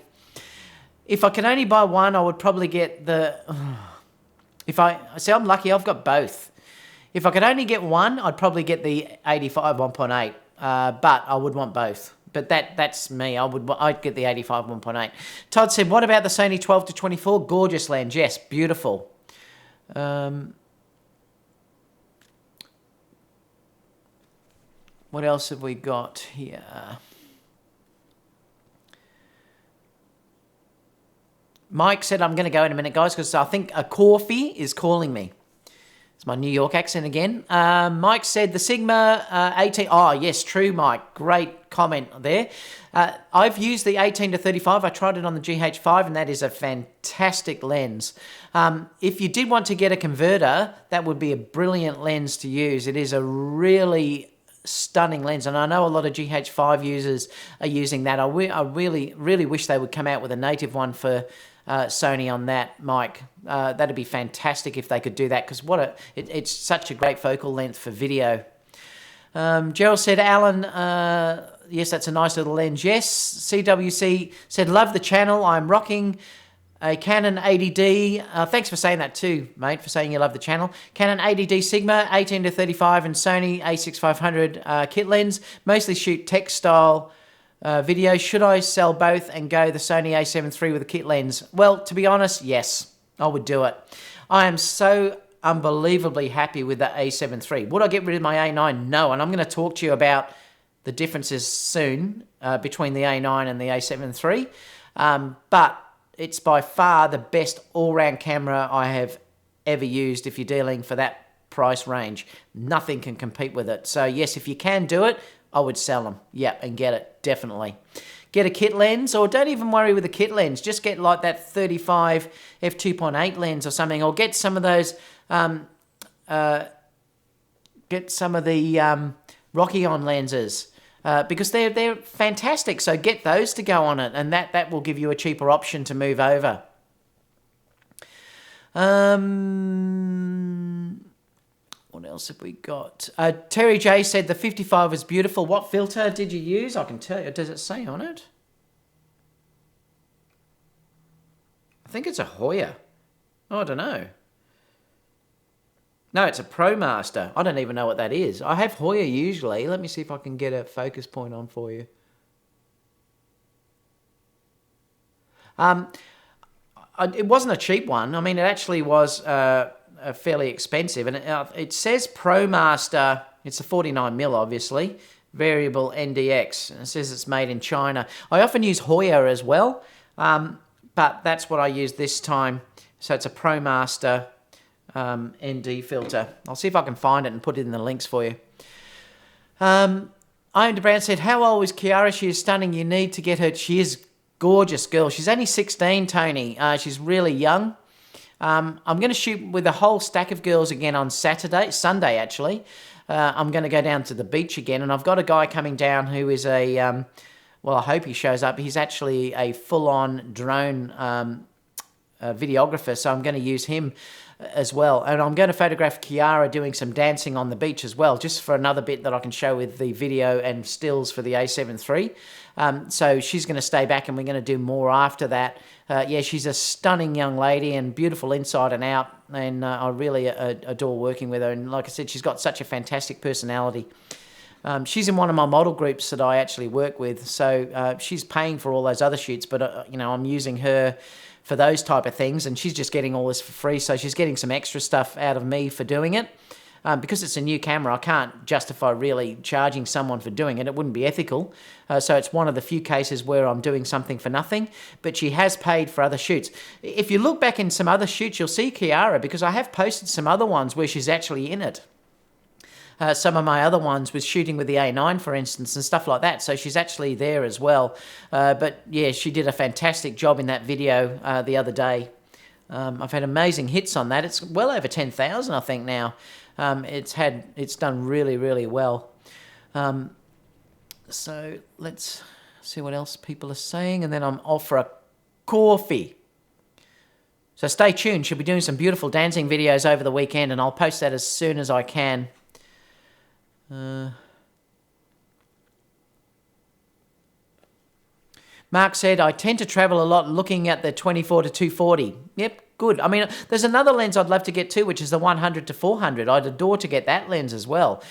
If I can only buy one, I would probably get the... I'm lucky, I've got both. If I could only get one, I'd probably get the 85 1.8, but I would want both. But that's me. I'd get the 85 1.8. Todd said, what about the Sony 12 to 24? Gorgeous lens. Yes, beautiful. What else have we got here? Mike said, I'm going to go in a minute, guys, because I think a coffee is calling me. It's my New York accent again. Mike said the Sigma 18... Oh, yes, true, Mike. Great comment there. I've used the 18 to 35. I tried it on the GH5, and that is a fantastic lens. If you did want to get a converter, that would be a brilliant lens to use. It is a really... stunning lens, and I know a lot of GH5 users are using that. I really wish they would come out with a native one for Sony on that mic. That'd be fantastic if they could do that, because it's such a great focal length for video. Gerald said, Alan, yes, that's a nice little lens. Yes, CWC said, love the channel. I'm rocking a Canon 80D. Thanks for saying that too, mate, for saying you love the channel. Canon 80D Sigma 18-35 and Sony a6500 kit lens. Mostly shoot textile video. Should I sell both and go the Sony a7 III with a kit lens? Well, to be honest, yes, I would do it. I am so unbelievably happy with the a7 III. Would I get rid of my A9? No, and I'm going to talk to you about the differences soon between the A9 and the a7 III. But it's by far the best all-round camera I have ever used if you're dealing for that price range. Nothing can compete with it. So yes, if you can do it, I would sell them. Yep, and get it, definitely. Get a kit lens, or don't even worry with a kit lens. Just get like that 35 f2.8 lens or something, or get some of those, get some of the Rokinon lenses. Because they're fantastic, so get those to go on it, and that will give you a cheaper option to move over. What else have we got? Terry J said the 55 was beautiful. What filter did you use? I can tell you. Does it say on it? I think it's a Hoya. Oh, I don't know. No, it's a ProMaster. I don't even know what that is. I have Hoya usually. Let me see if I can get a focus point on for you. It wasn't a cheap one. I mean, it actually was fairly expensive. And it says ProMaster. It's a 49mm, obviously. Variable NDX. And it says it's made in China. I often use Hoya as well. But that's what I used this time. So it's a ProMaster ND filter. I'll see if I can find it and put it in the links for you. Ian DeBrown said, how old is Kiara? She is stunning. You need to get her. She is gorgeous girl. She's only 16, Tony. She's really young. I'm going to shoot with a whole stack of girls again on Sunday actually. I'm going to go down to the beach again, and I've got a guy coming down who is a, well, I hope he shows up. He's actually a full-on drone videographer, so I'm going to use him as well. And I'm going to photograph Kiara doing some dancing on the beach as well, just for another bit that I can show with the video and stills for the a7 III. So she's going to stay back, and we're going to do more after that. Yeah, she's a stunning young lady and beautiful inside and out, and I really adore working with her. And like I said, she's got such a fantastic personality. She's in one of my model groups that I actually work with, so she's paying for all those other shoots, but you know, I'm using her for those type of things, and she's just getting all this for free, so she's getting some extra stuff out of me for doing it. Because it's a new camera, I can't justify really charging someone for doing it. It wouldn't be ethical. So it's one of the few cases where I'm doing something for nothing, but she has paid for other shoots. If you look back in some other shoots, you'll see Kiara, because I have posted some other ones where she's actually in it. Some of my other ones was shooting with the A9, for instance, and stuff like that. So she's actually there as well. But yeah, she did a fantastic job in that video the other day. I've had amazing hits on that. It's well over 10,000, I think, now. It's done really, really well. So let's see what else people are saying, and then I'm off for a coffee. So stay tuned. She'll be doing some beautiful dancing videos over the weekend, and I'll post that as soon as I can. Mark said, I tend to travel a lot looking at the 24-240. Yep, good. I mean, there's another lens I'd love to get to, which is the 100-400. I'd adore to get that lens as well,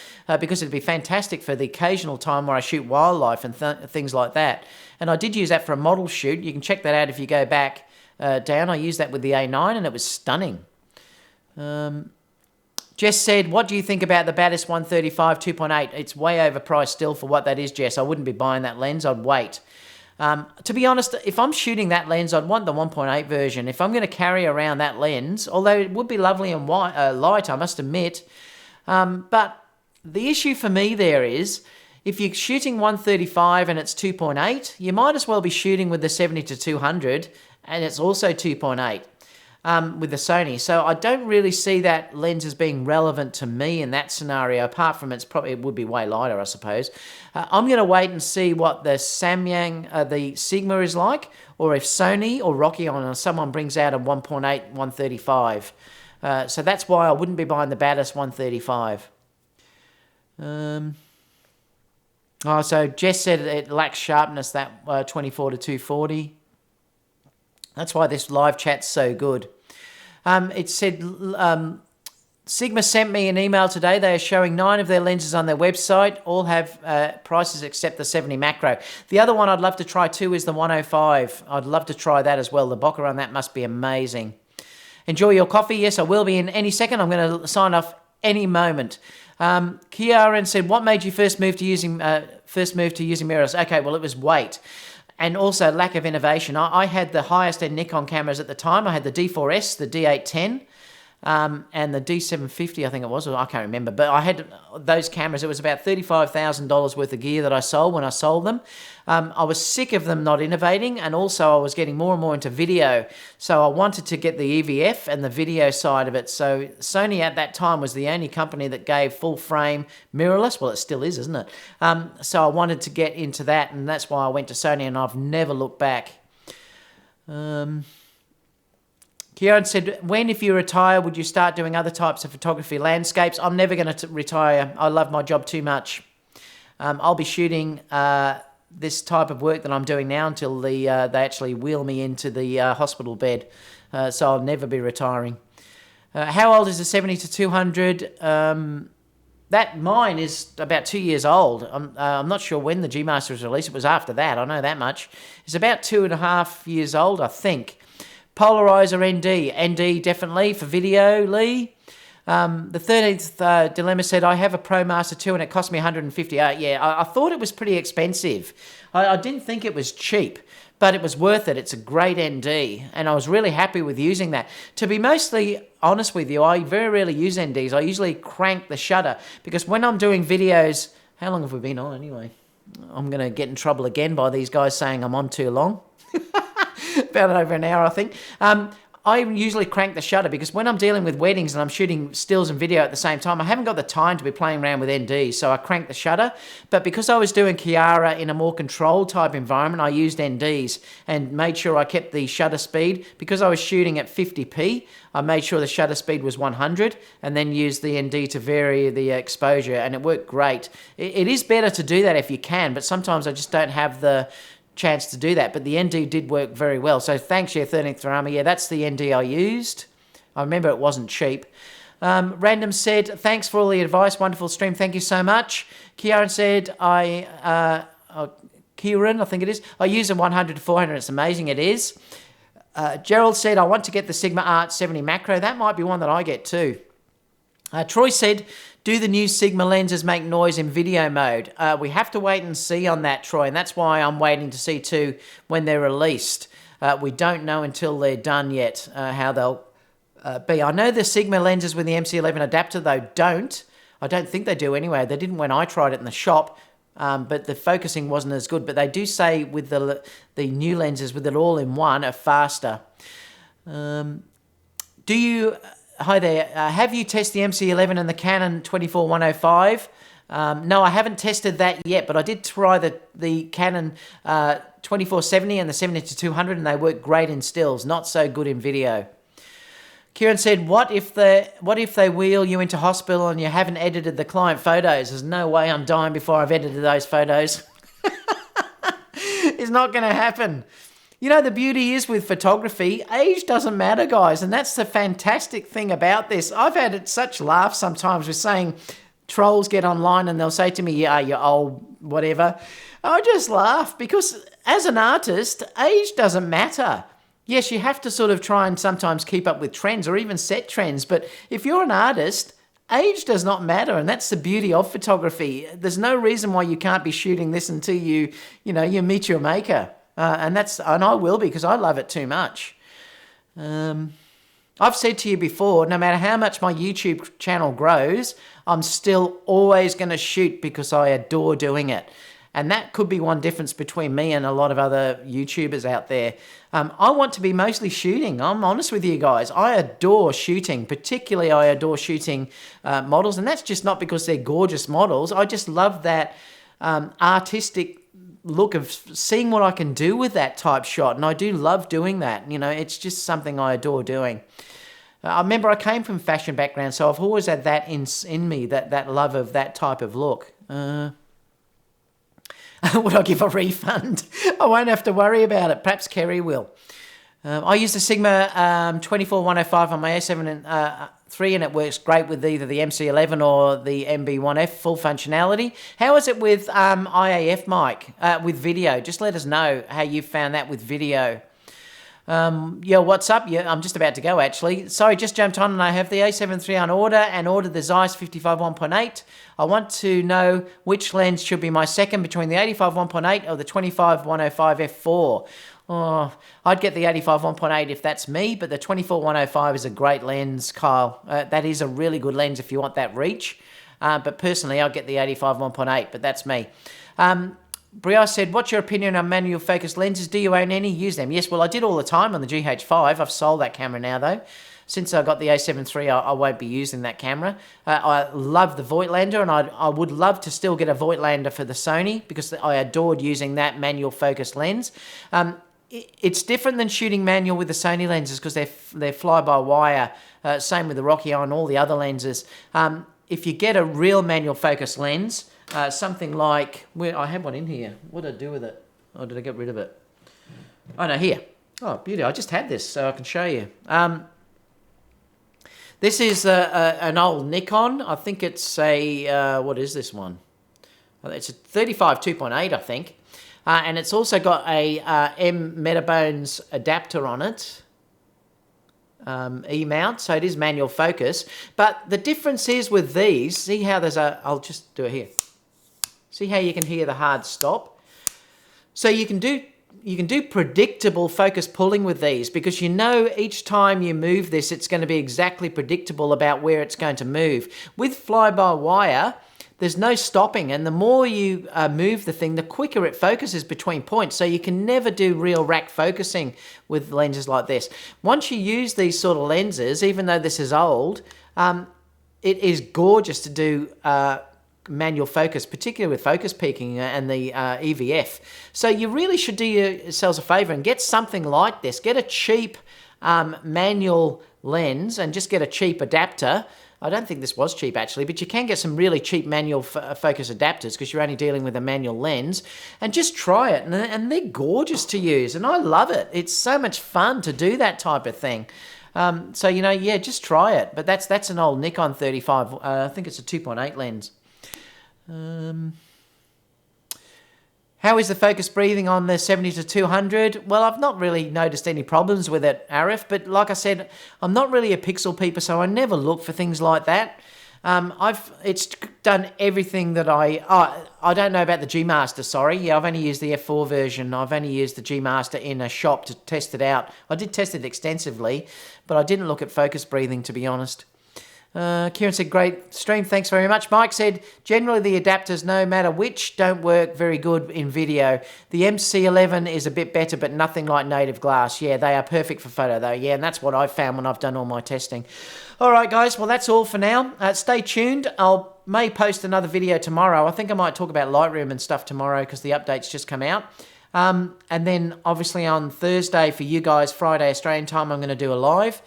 because it'd be fantastic for the occasional time where I shoot wildlife and things like that. And I did use that for a model shoot. You can check that out if you go back down. I used that with the A9, and it was stunning. Jess said, what do you think about the Batis 135 2.8? It's way overpriced still for what that is, Jess. I wouldn't be buying that lens. I'd wait. To be honest, if I'm shooting that lens, I'd want the 1.8 version. If I'm going to carry around that lens, although it would be lovely and light, I must admit. But the issue for me there is, if you're shooting 135 and it's 2.8, you might as well be shooting with the 70-200, and it's also 2.8. with the Sony. So I don't really see that lens as being relevant to me in that scenario, apart from it would be way lighter, I suppose. I'm going to wait and see what the Samyang, the Sigma is like, or if Sony or Rokinon or someone brings out a 1.8, 135. So that's why I wouldn't be buying the Batis 135. So Jess said it lacks sharpness, that 24 to 240. That's why this live chat's so good. It said Sigma sent me an email today. They are showing 9 of their lenses on their website. All have prices except the 70 macro. The other one I'd love to try too is the 105. I'd love to try that as well. The bokeh on that must be amazing. Enjoy your coffee. Yes, I will be in any second. I'm going to sign off any moment. Kiaran said, "What made you first move to using mirrorless?" Okay, well, it was weight. And also lack of innovation. I had the highest end Nikon cameras at the time. I had the D4S, the D810, and the D750, I think it was. I can't remember. But I had those cameras. It was about $35,000 worth of gear that I sold when I sold them. I was sick of them not innovating, and also I was getting more and more into video. So I wanted to get the EVF and the video side of it. So Sony at that time was the only company that gave full frame mirrorless. Well, it still is, isn't it? So I wanted to get into that, and that's why I went to Sony, and I've never looked back. Kieran said, when, if you retire, would you start doing other types of photography, landscapes? I'm never going to retire. I love my job too much. I'll be shooting this type of work that I'm doing now until they actually wheel me into the hospital bed. So I'll never be retiring. How old is the 70 to 200? That mine is about 2 years old. I'm not sure when the G Master was released. It was after that. I know that much. It's about 2.5 years old, I think. Polarizer ND definitely for video, Lee. The 13th Dilemma said, I have a Pro Master 2 and it cost me $150. Yeah, I thought it was pretty expensive. I didn't think it was cheap, but it was worth it. It's a great ND, and I was really happy with using that. To be mostly honest with you, I very rarely use NDs. I usually crank the shutter, because when I'm doing videos... How long have we been on anyway? I'm going to get in trouble again by these guys saying I'm on too long. About over an hour, I think. I usually crank the shutter because when I'm dealing with weddings and I'm shooting stills and video at the same time, I haven't got the time to be playing around with NDs, so I crank the shutter. But because I was doing Chiara in a more controlled type environment, I used NDs and made sure I kept the shutter speed. Because I was shooting at 50p, I made sure the shutter speed was 100 and then used the ND to vary the exposure, and it worked great. It is better to do that if you can, but sometimes I just don't have the chance to do that, but the ND did work very well. So thanks, your 13th Rama. Yeah, that's the ND I used. I remember it wasn't cheap. Random said, thanks for all the advice. Wonderful stream. Thank you so much. Kieran said, Kieran, I think it is. I use a 100 to 400. It's amazing. It is. Gerald said, I want to get the Sigma Art 70 macro. That might be one that I get too. Troy said, do the new Sigma lenses make noise in video mode? We have to wait and see on that, Troy, and that's why I'm waiting to see too when they're released. We don't know until they're done yet how they'll be. I know the Sigma lenses with the MC11 adapter, though, don't. I don't think they do anyway. They didn't when I tried it in the shop, but the focusing wasn't as good. But they do say with the new lenses with it all in one are faster. Hi there. Have you tested the MC11 and the Canon 24-105? No, I haven't tested that yet, but I did try the Canon 24-70 and the 70-200, and they work great in stills, not so good in video. Kieran said, what if they wheel you into hospital and you haven't edited the client photos? There's no way I'm dying before I've edited those photos. It's not going to happen. You know, the beauty is with photography, age doesn't matter, guys, and that's the fantastic thing about this. I've had such laughs sometimes with saying trolls get online and they'll say to me, yeah, you're old, whatever. I just laugh because as an artist, age doesn't matter. Yes, you have to sort of try and sometimes keep up with trends or even set trends, but if you're an artist, age does not matter, and that's the beauty of photography. There's no reason why you can't be shooting this until you meet your maker. And I will because I love it too much. I've said to you before, no matter how much my YouTube channel grows, I'm still always going to shoot because I adore doing it. And that could be one difference between me and a lot of other YouTubers out there. I want to be mostly shooting. I'm honest with you guys. I adore shooting. Particularly, I adore shooting models. And that's just not because they're gorgeous models. I just love that artistic look of seeing what I can do with that type shot. And I do love doing that. You know, it's just something I adore doing. I remember I came from fashion background, so I've always had that in me, that love of that type of look. Would I give a refund? I won't have to worry about it. Perhaps Kerry will. I use the Sigma 24105 on my a7iii, and it works great with either the MC11 or the MB1F full functionality. How is it with IAF mic, with video? Just let us know how you found that with video. Yeah, what's up? Yeah, I'm just about to go actually. Sorry, just jumped on and I have the a7 III on order and ordered the Zeiss 55 1.8. I want to know which lens should be my second between the 85 1.8 or the 25 105 f4. Oh, I'd get the 85 1.8 if that's me, but the 24 105 is a great lens, Kyle. That is a really good lens if you want that reach. But personally, I'll get the 85 1.8, but that's me. Brielle said, what's your opinion on manual focus lenses? Do you own any? Use them? Yes, well, I did all the time on the GH5. I've sold that camera now, though. Since I got the a7 III, I won't be using that camera. I love the Voigtlander, and I would love to still get a Voigtlander for the Sony because I adored using that manual focus lens. It's different than shooting manual with the Sony lenses because they're fly-by-wire. Same with the Rokinon, all the other lenses. If you get a real manual focus lens, something like, I have one in here. What did I do with it? Oh, did I get rid of it? Oh, no, here. Oh, beauty. I just had this so I can show you. This is an old Nikon. I think it's a, what is this one? It's a 35 2.8, I think. And it's also got a M Metabones adapter on it. E-mount, so it is manual focus. But the difference is with these, see how there's I'll just do it here. See how you can hear the hard stop? So you can do predictable focus pulling with these because you know each time you move this, it's going to be exactly predictable about where it's going to move. With fly-by-wire, there's no stopping, and the more you move the thing, the quicker it focuses between points. So you can never do real rack focusing with lenses like this. Once you use these sort of lenses, even though this is old, it is gorgeous to do manual focus, particularly with focus peaking and the EVF. So you really should do yourselves a favor and get something like this. Get a cheap manual lens and just get a cheap adapter. I don't think this was cheap actually, but you can get some really cheap manual focus adapters because you're only dealing with a manual lens, and just try it. And they're gorgeous to use, and I love it. It's so much fun to do that type of thing. So, you know, yeah, just try it. But that's an old Nikon 35. I think it's a 2.8 lens. How is the focus breathing on the 70 to 200? Well, I've not really noticed any problems with it, Arif, but like I said, I'm not really a pixel peeper, so I never look for things like that. It's done everything that I don't know about the G Master, sorry. Yeah, I've only used the F4 version. I've only used the G Master in a shop to test it out. I did test it extensively, but I didn't look at focus breathing, to be honest. Kieran said, great stream, thanks very much. Mike said, generally the adapters, no matter which, don't work very good in video. The MC11 is a bit better, but nothing like native glass. Yeah, they are perfect for photo though. Yeah, and that's what I've found when I've done all my testing. All right, guys, well, that's all for now. Stay tuned. May post another video tomorrow. I think I might talk about Lightroom and stuff tomorrow because the update's just come out. And then obviously on Thursday for you guys, Friday Australian time, I'm going to do a live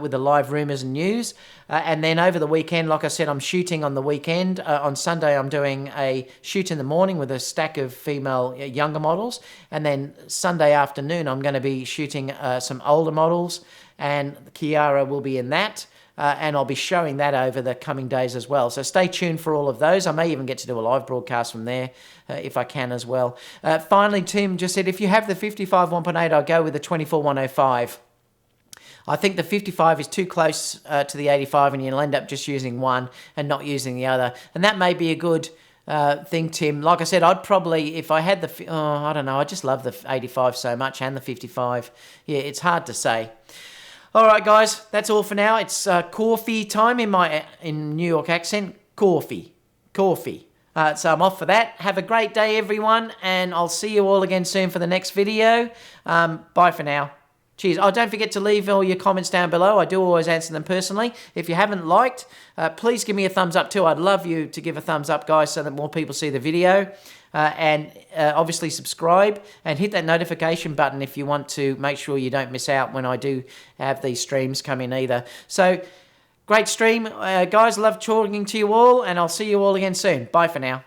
with the live rumours and news. And then over the weekend, like I said, I'm shooting on the weekend. On Sunday, I'm doing a shoot in the morning with a stack of female younger models. And then Sunday afternoon, I'm going to be shooting some older models. And Kiara will be in that. And I'll be showing that over the coming days as well. So stay tuned for all of those. I may even get to do a live broadcast from there if I can as well. Finally, Tim just said, if you have the 55 1.8, I'll go with the 24 105. I think the 55 is too close to the 85 and you'll end up just using one and not using the other. And that may be a good thing, Tim. Like I said, I'd probably, if I had the, I don't know, I just love the 85 so much and the 55. Yeah, it's hard to say. All right, guys, that's all for now. It's coffee time in New York accent. Coffee. So I'm off for that. Have a great day, everyone, and I'll see you all again soon for the next video. Bye for now. Cheers. Oh, don't forget to leave all your comments down below. I do always answer them personally. If you haven't liked, please give me a thumbs up too. I'd love you to give a thumbs up, guys, so that more people see the video. And obviously subscribe and hit that notification button if you want to make sure you don't miss out when I do have these streams come in either. So, great stream. Guys, love talking to you all, and I'll see you all again soon. Bye for now.